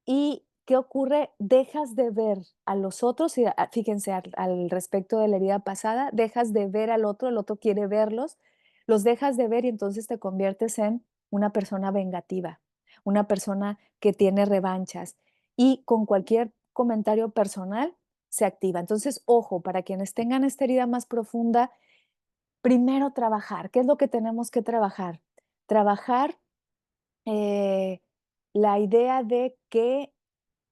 ¿Y qué ocurre? Dejas de ver a los otros y, fíjense, al respecto de la herida pasada, dejas de ver al otro, el otro quiere verlos, los dejas de ver y entonces te conviertes en una persona vengativa, una persona que tiene revanchas y con cualquier comentario personal se activa. Entonces, ojo, para quienes tengan esta herida más profunda, primero trabajar. ¿Qué es lo que tenemos que trabajar? Trabajar eh, la idea de que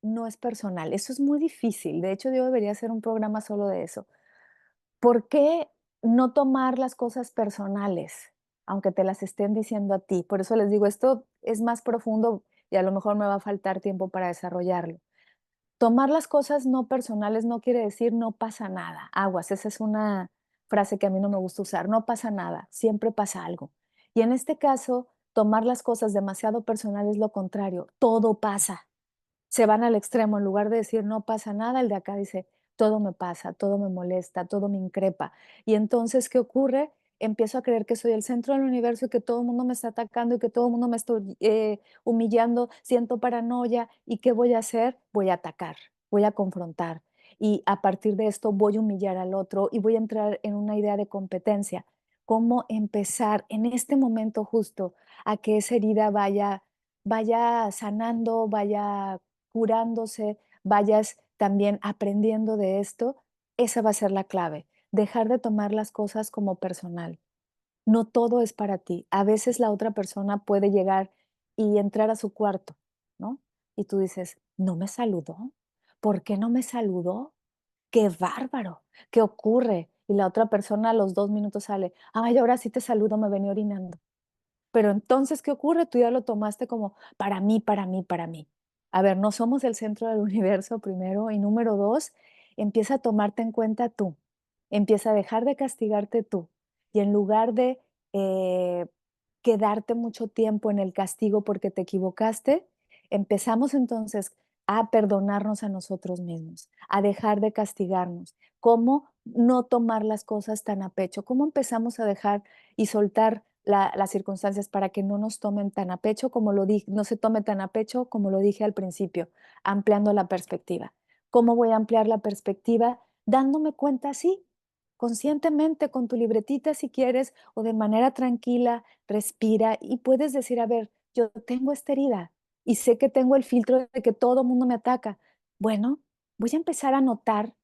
no es personal. Eso es muy difícil. De hecho, yo debería hacer un programa solo de eso. ¿Por qué no tomar las cosas personales, aunque te las estén diciendo a ti? Por eso les digo, esto es más profundo y a lo mejor me va a faltar tiempo para desarrollarlo. Tomar las cosas no personales no quiere decir no pasa nada. Aguas, esa es una frase que a mí no me gusta usar. No pasa nada, siempre pasa algo. Y en este caso, tomar las cosas demasiado personales es lo contrario. Todo pasa, se van al extremo, en lugar de decir: "No pasa nada", el de acá dice: "Todo me pasa, todo me molesta, todo me increpa". Y entonces, ¿qué ocurre? Empiezo a creer que soy el centro del universo y que todo el mundo me está atacando y que todo el mundo me está humillando, siento paranoia, ¿y qué voy a hacer? Voy a atacar, voy a confrontar, y a partir de esto voy a humillar al otro y voy a entrar en una idea de competencia. ¿Cómo empezar en este momento justo a que esa herida vaya sanando, vaya curándose, vayas también aprendiendo de esto? Esa va a ser la clave. Dejar de tomar las cosas como personal. No todo es para ti. A veces la otra persona puede llegar y entrar a su cuarto, ¿no? Y tú dices: "¿No me saludó? ¿Por qué no me saludó? ¡Qué bárbaro! ¿Qué ocurre?". Y la otra persona a los 2 minutos sale: "Ay, ahora sí te saludo, me venía orinando". Pero entonces, ¿qué ocurre? Tú ya lo tomaste como para mí, para mí, para mí. A ver, no somos el centro del universo, primero, y número 2, empieza a tomarte en cuenta tú. Empieza a dejar de castigarte tú. Y en lugar de eh, quedarte mucho tiempo en el castigo porque te equivocaste, empezamos entonces a perdonarnos a nosotros mismos, a dejar de castigarnos. ¿Cómo no tomar las cosas tan a pecho? ¿Cómo empezamos a dejar y soltar las circunstancias para que no nos tomen tan a pecho como lo dije, no se tome tan a pecho como lo dije al principio, ampliando la perspectiva? ¿Cómo voy a ampliar la perspectiva? Dándome cuenta, sí, conscientemente, con tu libretita si quieres, o de manera tranquila, respira y puedes decir, a ver, yo tengo esta herida y sé que tengo el filtro de que todo el mundo me ataca. Bueno, voy a empezar a notar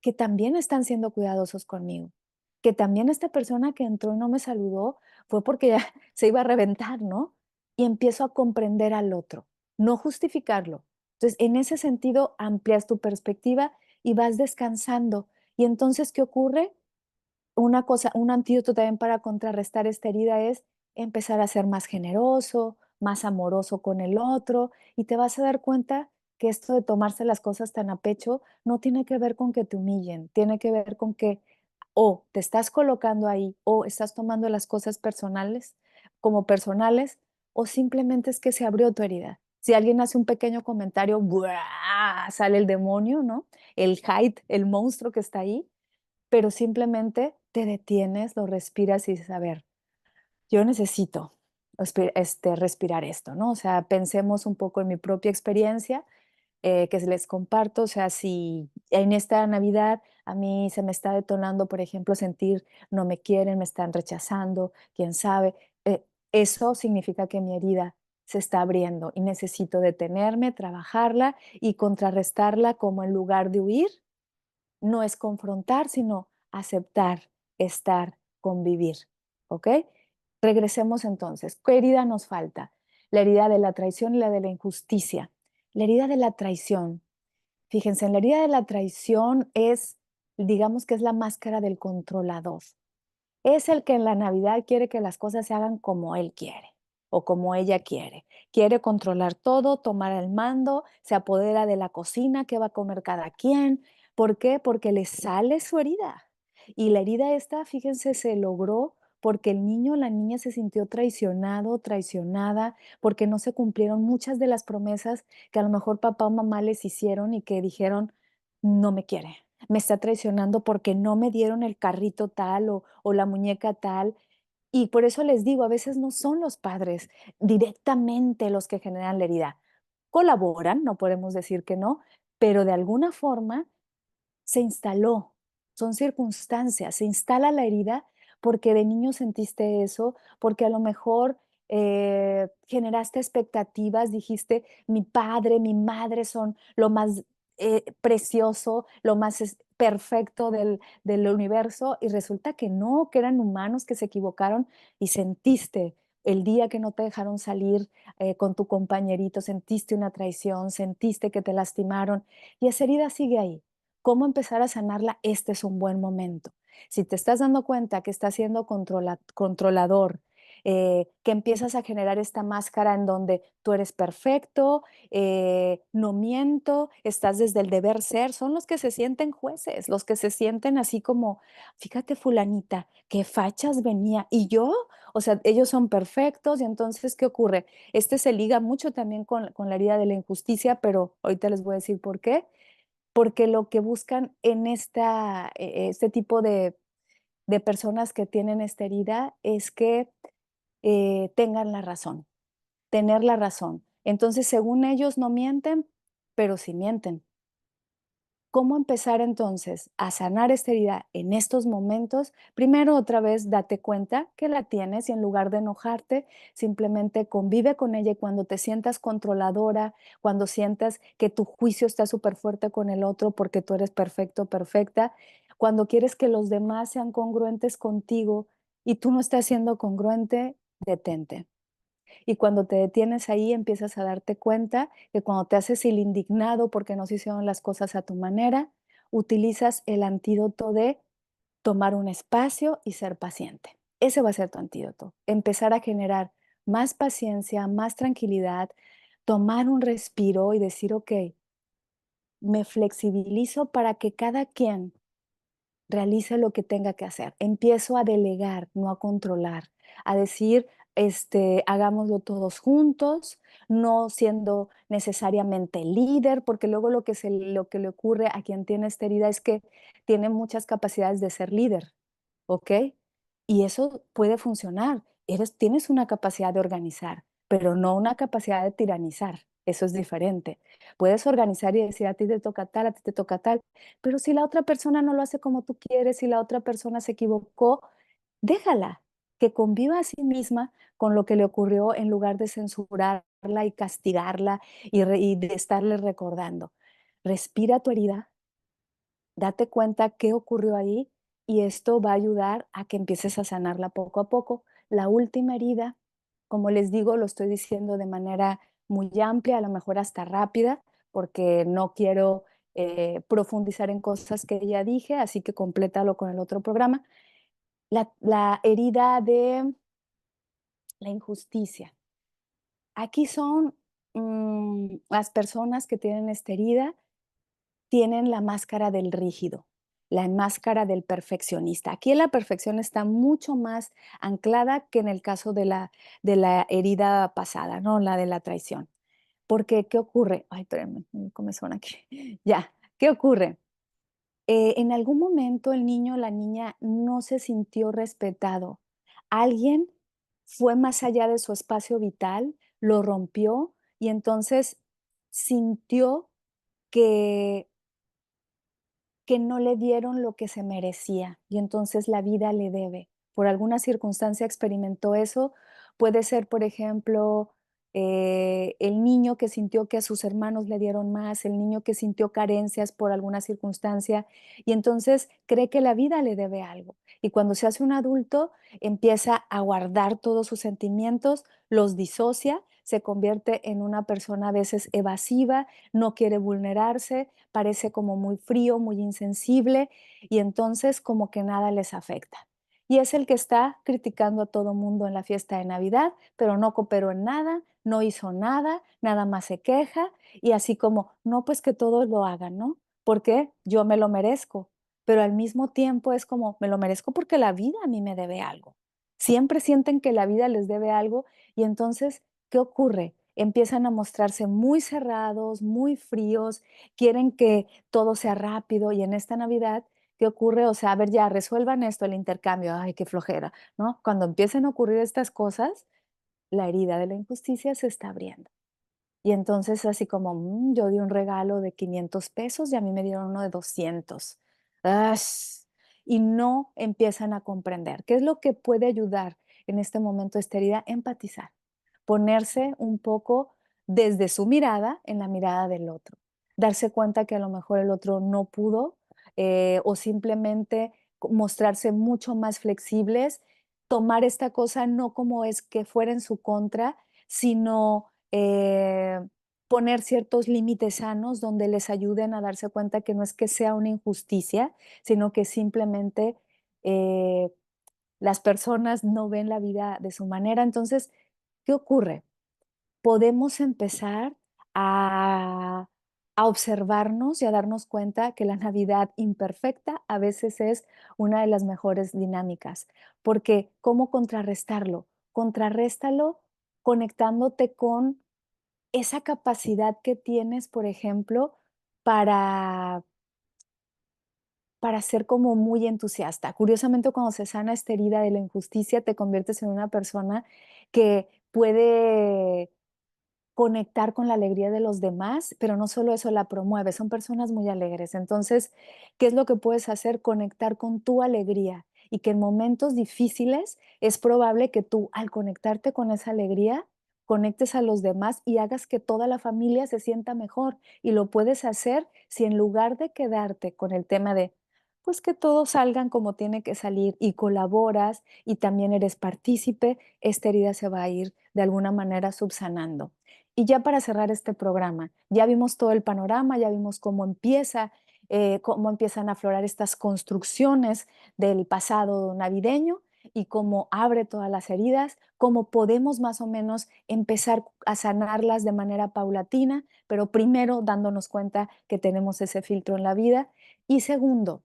que también están siendo cuidadosos conmigo, que también esta persona que entró y no me saludó fue porque ya se iba a reventar, ¿no? Y empiezo a comprender al otro, no justificarlo. Entonces, en ese sentido, amplias tu perspectiva y vas descansando. Y entonces, ¿qué ocurre? Una cosa, un antídoto también para contrarrestar esta herida es empezar a ser más generoso, más amoroso con el otro, y te vas a dar cuenta que esto de tomarse las cosas tan a pecho no tiene que ver con que te humillen, tiene que ver con que o te estás colocando ahí o estás tomando las cosas personales como personales o simplemente es que se abrió tu herida. Si alguien hace un pequeño comentario, ¡buah!, sale el demonio, ¿no? El Hyde, el monstruo que está ahí, pero simplemente te detienes, lo respiras y dices: "A ver, yo necesito respirar esto", ¿no? O sea, pensemos un poco en mi propia experiencia, que les comparto. O sea, si en esta Navidad a mí se me está detonando, por ejemplo, sentir no me quieren, me están rechazando, quién sabe, eso significa que mi herida se está abriendo y necesito detenerme, trabajarla y contrarrestarla, como en lugar de huir, no es confrontar, sino aceptar, estar, convivir, ¿ok? Regresemos entonces. ¿Qué herida nos falta? La herida de la traición y la de la injusticia. La herida de la traición. Fíjense, en la herida de la traición es, digamos que es la máscara del controlador. Es el que en la Navidad quiere que las cosas se hagan como él quiere o como ella quiere. Quiere controlar todo, tomar el mando, se apodera de la cocina, qué va a comer cada quien. ¿Por qué? Porque le sale su herida. Y la herida esta, fíjense, se logró porque el niño o la niña se sintió traicionado, traicionada, porque no se cumplieron muchas de las promesas que a lo mejor papá o mamá les hicieron y que dijeron, no me quiere, me está traicionando porque no me dieron el carrito tal o la muñeca tal. Y por eso les digo, a veces no son los padres directamente los que generan la herida. Colaboran, no podemos decir que no, pero de alguna forma se instaló, son circunstancias, se instala la herida porque de niño sentiste eso, porque a lo mejor generaste expectativas, dijiste, mi padre, mi madre son lo más precioso, lo más perfecto del universo, y resulta que no, que eran humanos que se equivocaron y sentiste el día que no te dejaron salir con tu compañerito, sentiste una traición, sentiste que te lastimaron y esa herida sigue ahí. ¿Cómo empezar a sanarla? Este es un buen momento. Si te estás dando cuenta que estás siendo controlador, que empiezas a generar esta máscara en donde tú eres perfecto, no miento, estás desde el deber ser, son los que se sienten jueces, los que se sienten así como, fíjate fulanita, qué fachas venía, y yo, o sea, ellos son perfectos, y entonces, ¿qué ocurre? Este se liga mucho también con la herida de la injusticia, pero ahorita les voy a decir por qué. Porque lo que buscan en este tipo de personas que tienen esta herida es que tengan la razón, tener la razón. Entonces, según ellos no mienten, pero sí mienten. ¿Cómo empezar entonces a sanar esta herida en estos momentos? Primero, otra vez, date cuenta que la tienes y en lugar de enojarte, simplemente convive con ella y cuando te sientas controladora, cuando sientas que tu juicio está súper fuerte con el otro porque tú eres perfecto, perfecta, cuando quieres que los demás sean congruentes contigo y tú no estás siendo congruente, detente. Y cuando te detienes ahí, empiezas a darte cuenta que cuando te haces el indignado porque no se hicieron las cosas a tu manera, utilizas el antídoto de tomar un espacio y ser paciente. Ese va a ser tu antídoto. Empezar a generar más paciencia, más tranquilidad, tomar un respiro y decir, ok, me flexibilizo para que cada quien realice lo que tenga que hacer. Empiezo a delegar, no a controlar, a decir, hagámoslo todos juntos, no siendo necesariamente líder, porque luego lo que le ocurre a quien tiene esta herida es que tiene muchas capacidades de ser líder, ¿ok? Y eso puede funcionar. Tienes una capacidad de organizar, pero no una capacidad de tiranizar. Eso es diferente. Puedes organizar y decir, a ti te toca tal, a ti te toca tal, pero si la otra persona no lo hace como tú quieres, si la otra persona se equivocó, déjala, que conviva a sí misma con lo que le ocurrió en lugar de censurarla y castigarla y de estarle recordando. Respira tu herida, date cuenta qué ocurrió ahí y esto va a ayudar a que empieces a sanarla poco a poco. La última herida, como les digo, lo estoy diciendo de manera muy amplia, a lo mejor hasta rápida, porque no quiero profundizar en cosas que ya dije, así que complétalo con el otro programa. La herida de la injusticia. Aquí son las personas que tienen esta herida tienen la máscara del rígido, la máscara del perfeccionista. Aquí la perfección está mucho más anclada que en el caso de la herida pasada, ¿no? La de la traición. Porque, ¿qué ocurre? Ay, espérenme, mi comezón aquí. Ya, ¿qué ocurre? En algún momento el niño o la niña no se sintió respetado. Alguien fue más allá de su espacio vital, lo rompió y entonces sintió que no le dieron lo que se merecía y entonces la vida le debe. Por alguna circunstancia experimentó eso. Puede ser, por ejemplo, el niño que sintió que a sus hermanos le dieron más, el niño que sintió carencias por alguna circunstancia y entonces cree que la vida le debe algo. Y cuando se hace un adulto, empieza a guardar todos sus sentimientos, los disocia, se convierte en una persona a veces evasiva, no quiere vulnerarse, parece como muy frío, muy insensible y entonces como que nada les afecta. Y es el que está criticando a todo mundo en la fiesta de Navidad, pero no cooperó en nada, no hizo nada, nada más se queja y así como, no, pues que todos lo hagan, ¿no? Porque yo me lo merezco, pero al mismo tiempo es como, me lo merezco porque la vida a mí me debe algo. Siempre sienten que la vida les debe algo y entonces, ¿qué ocurre? Empiezan a mostrarse muy cerrados, muy fríos, quieren que todo sea rápido y en esta Navidad, ¿qué ocurre? O sea, a ver, ya resuelvan esto, el intercambio, ay, qué flojera, ¿no? Cuando empiecen a ocurrir estas cosas, la herida de la injusticia se está abriendo. Y entonces así como, yo di un regalo de 500 pesos y a mí me dieron uno de 200. ¡Ash! Y no empiezan a comprender. ¿Qué es lo que puede ayudar en este momento esta herida? Empatizar, ponerse un poco desde su mirada en la mirada del otro, darse cuenta que a lo mejor el otro no pudo o simplemente mostrarse mucho más flexibles, tomar esta cosa no como es que fuera en su contra, sino poner ciertos límites sanos donde les ayuden a darse cuenta que no es que sea una injusticia, sino que simplemente eh, las personas no ven la vida de su manera. Entonces, ¿qué ocurre? Podemos empezar a, a observarnos y a darnos cuenta que la Navidad imperfecta a veces es una de las mejores dinámicas, porque ¿cómo contrarrestarlo? Contrarréstalo conectándote con esa capacidad que tienes, por ejemplo, para ser como muy entusiasta. Curiosamente, cuando se sana esta herida de la injusticia, te conviertes en una persona que puede conectar con la alegría de los demás, pero no solo eso, la promueve. Son personas muy alegres. Entonces, ¿qué es lo que puedes hacer? Conectar con tu alegría y que en momentos difíciles es probable que tú, al conectarte con esa alegría, conectes a los demás y hagas que toda la familia se sienta mejor. Y lo puedes hacer si en lugar de quedarte con el tema de, pues que todos salgan como tiene que salir y colaboras y también eres partícipe, esta herida se va a ir de alguna manera subsanando. Y ya para cerrar este programa, ya vimos todo el panorama, ya vimos cómo empiezan a aflorar estas construcciones del pasado navideño y cómo abre todas las heridas, cómo podemos más o menos empezar a sanarlas de manera paulatina, pero primero dándonos cuenta que tenemos ese filtro en la vida. Y segundo,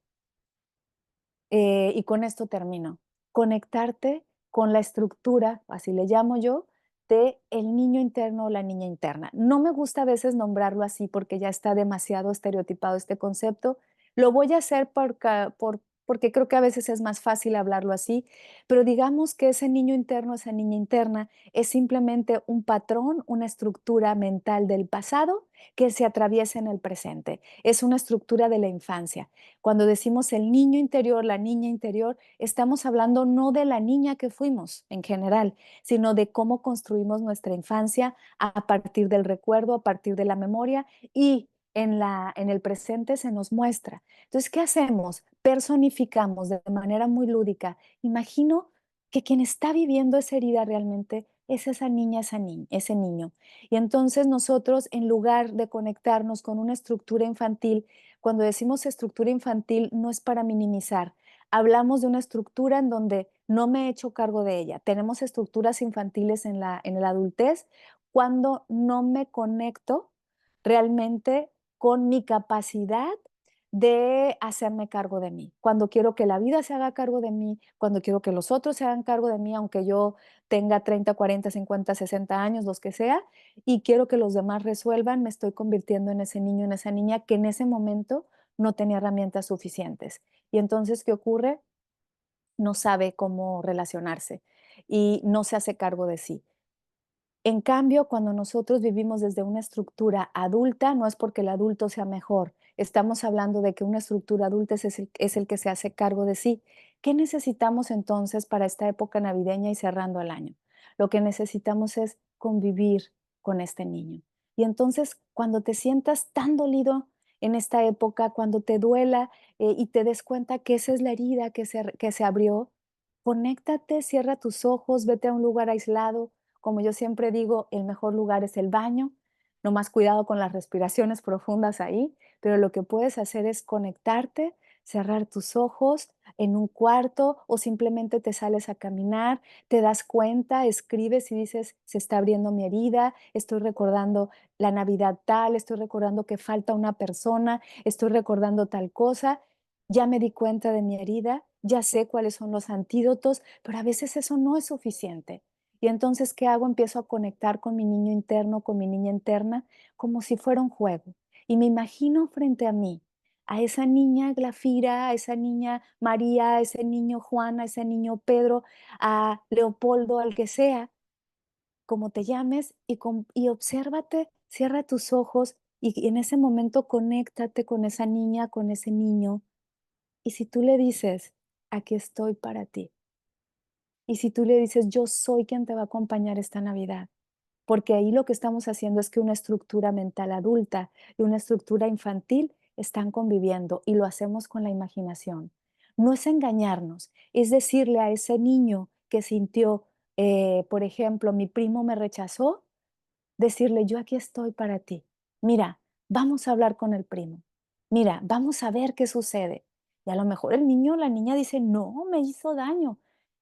y con esto termino. Conectarte con la estructura, así le llamo yo, de el niño interno o la niña interna. No me gusta a veces nombrarlo así porque ya está demasiado estereotipado este concepto. Lo voy a hacer porque creo que a veces es más fácil hablarlo así, pero digamos que ese niño interno, esa niña interna, es simplemente un patrón, una estructura mental del pasado que se atraviesa en el presente. Es una estructura de la infancia. Cuando decimos el niño interior, la niña interior, estamos hablando no de la niña que fuimos en general, sino de cómo construimos nuestra infancia a partir del recuerdo, a partir de la memoria y en el presente se nos muestra. Entonces, ¿qué hacemos? Personificamos de manera muy lúdica. Imagino que quien está viviendo esa herida realmente es esa niña, ese niño. Y entonces nosotros, en lugar de conectarnos con una estructura infantil, cuando decimos estructura infantil, no es para minimizar. Hablamos de una estructura en donde no me he hecho cargo de ella. Tenemos estructuras infantiles en la adultez cuando no me conecto realmente con mi capacidad de hacerme cargo de mí. Cuando quiero que la vida se haga cargo de mí, cuando quiero que los otros se hagan cargo de mí, aunque yo tenga 30, 40, 50, 60 años, los que sea, y quiero que los demás resuelvan, me estoy convirtiendo en ese niño, en esa niña que en ese momento no tenía herramientas suficientes. Y entonces, ¿qué ocurre? No sabe cómo relacionarse y no se hace cargo de sí. En cambio, cuando nosotros vivimos desde una estructura adulta, no es porque el adulto sea mejor, estamos hablando de que una estructura adulta es el que se hace cargo de sí. ¿Qué necesitamos entonces para esta época navideña y cerrando el año? Lo que necesitamos es convivir, con este niño. Y entonces, cuando te sientas tan dolido en esta época, cuando te duela y te des cuenta que esa es la herida que se abrió, conéctate, cierra tus ojos, vete a un lugar aislado. Como yo siempre digo, el mejor lugar es el baño. No más cuidado con las respiraciones profundas ahí, pero lo que puedes hacer es conectarte, cerrar tus ojos en un cuarto o simplemente te sales a caminar, te das cuenta, escribes y dices, se está abriendo mi herida, estoy recordando la Navidad tal, estoy recordando que falta una persona, estoy recordando tal cosa, ya me di cuenta de mi herida, ya sé cuáles son los antídotos, pero a veces eso no es suficiente. Y entonces, ¿qué hago? Empiezo a conectar con mi niño interno, con mi niña interna, como si fuera un juego. Y me imagino frente a esa niña Glafira, a esa niña María, a ese niño Juan, a ese niño Pedro, a Leopoldo, al que sea, como te llames, y obsérvate, cierra tus ojos y en ese momento conéctate con esa niña, con ese niño. Y si tú le dices, aquí estoy para ti. Y si tú le dices, yo soy quien te va a acompañar esta Navidad. Porque ahí lo que estamos haciendo es que una estructura mental adulta y una estructura infantil están conviviendo y lo hacemos con la imaginación. No es engañarnos, es decirle a ese niño que sintió, por ejemplo, mi primo me rechazó, decirle, yo aquí estoy para ti. Mira, vamos a hablar con el primo. Mira, vamos a ver qué sucede. Y a lo mejor el niño o la niña dice, no, me hizo daño.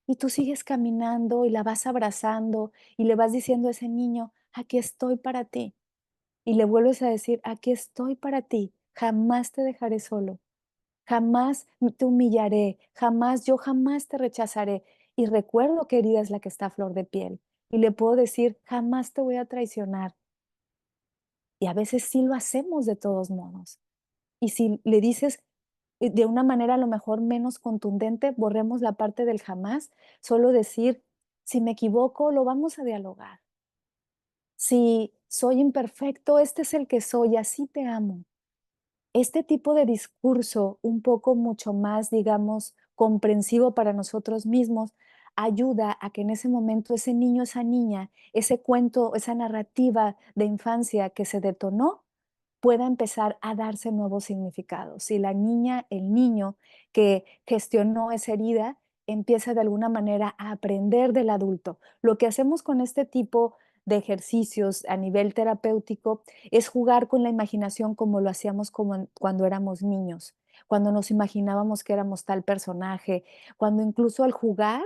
Y tú sigues caminando y la vas abrazando y le vas diciendo a ese niño, aquí estoy para ti. Y le vuelves a decir, aquí estoy para ti, jamás te dejaré solo, jamás te humillaré, yo jamás te rechazaré. Y recuerdo que herida es la que está a flor de piel. Y le puedo decir, jamás te voy a traicionar, y a veces sí lo hacemos de todos modos. Y si le dices de una manera a lo mejor menos contundente, borremos la parte del jamás, solo decir, si me equivoco, lo vamos a dialogar. Si soy imperfecto, este es el que soy, así te amo. Este tipo de discurso, un poco mucho más, digamos, comprensivo para nosotros mismos, ayuda a que en ese momento ese niño, esa niña, ese cuento, esa narrativa de infancia que se detonó, pueda empezar a darse nuevos significados. Si la niña, el niño que gestionó esa herida, empieza de alguna manera a aprender del adulto. Lo que hacemos con este tipo de ejercicios a nivel terapéutico es jugar con la imaginación como lo hacíamos cuando éramos niños, cuando nos imaginábamos que éramos tal personaje, cuando incluso al jugar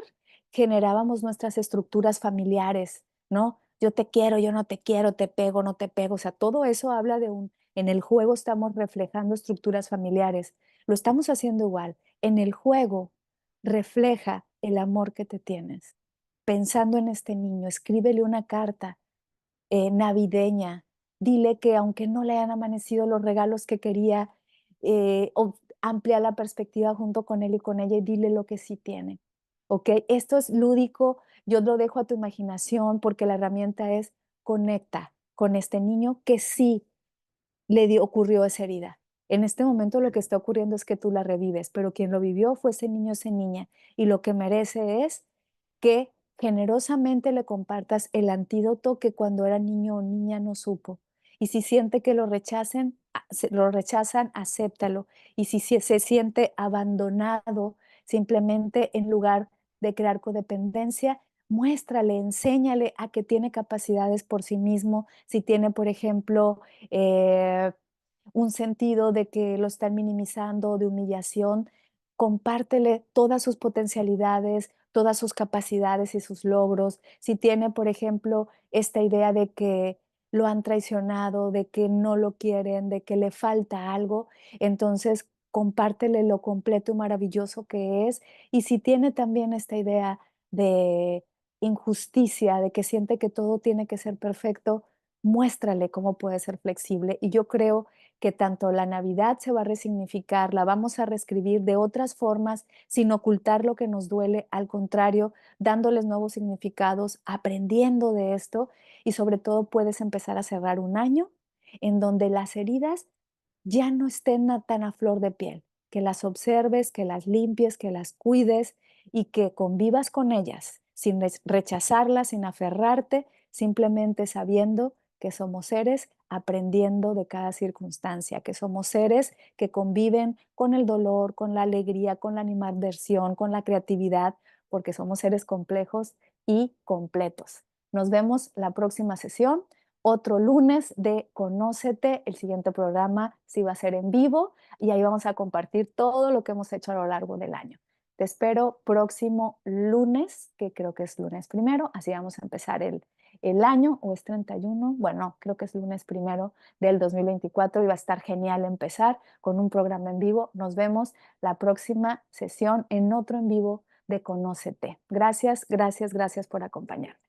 generábamos nuestras estructuras familiares, ¿no? Yo te quiero, yo no te quiero, te pego, no te pego. O sea, todo eso habla de en el juego estamos reflejando estructuras familiares. Lo estamos haciendo igual. En el juego refleja el amor que te tienes. Pensando en este niño, escríbele una carta navideña. Dile que aunque no le hayan amanecido los regalos que quería, amplia la perspectiva junto con él y con ella y dile lo que sí tiene. ¿Ok? Esto es lúdico, yo lo dejo a tu imaginación porque la herramienta es conecta con este niño que sí ocurrió esa herida. En este momento lo que está ocurriendo es que tú la revives, pero quien lo vivió fue ese niño, esa niña, y lo que merece es que generosamente le compartas el antídoto que cuando era niño o niña no supo. Y si siente que lo rechazan, acéptalo. Y si se siente abandonado, simplemente en lugar de crear codependencia, muéstrale, enséñale a que tiene capacidades por sí mismo. Si tiene, por ejemplo, eh, un sentido de que lo están minimizando, de humillación, compártele todas sus potencialidades, todas sus capacidades y sus logros. Si tiene, por ejemplo, esta idea de que lo han traicionado, de que no lo quieren, de que le falta algo, entonces compártele lo completo y maravilloso que es. Y si tiene también esta idea de injusticia, de que siente que todo tiene que ser perfecto, muéstrale cómo puede ser flexible. Y yo creo que tanto la Navidad se va a resignificar, la vamos a reescribir de otras formas, sin ocultar lo que nos duele, al contrario, dándoles nuevos significados, aprendiendo de esto y sobre todo puedes empezar a cerrar un año en donde las heridas ya no estén tan a flor de piel, que las observes, que las limpies, que las cuides y que convivas con ellas sin rechazarlas, sin aferrarte, simplemente sabiendo que somos seres aprendiendo de cada circunstancia, que somos seres que conviven con el dolor, con la alegría, con la animadversión, con la creatividad, porque somos seres complejos y completos. Nos vemos la próxima sesión, otro lunes de Conócete. El siguiente programa sí va a ser en vivo y ahí vamos a compartir todo lo que hemos hecho a lo largo del año. Te espero próximo lunes, que creo que es lunes primero, así vamos a empezar el año, o es 31, bueno, creo que es lunes primero del 2024 y va a estar genial empezar con un programa en vivo. Nos vemos la próxima sesión en otro en vivo de Conócete. Gracias, gracias, gracias por acompañarme.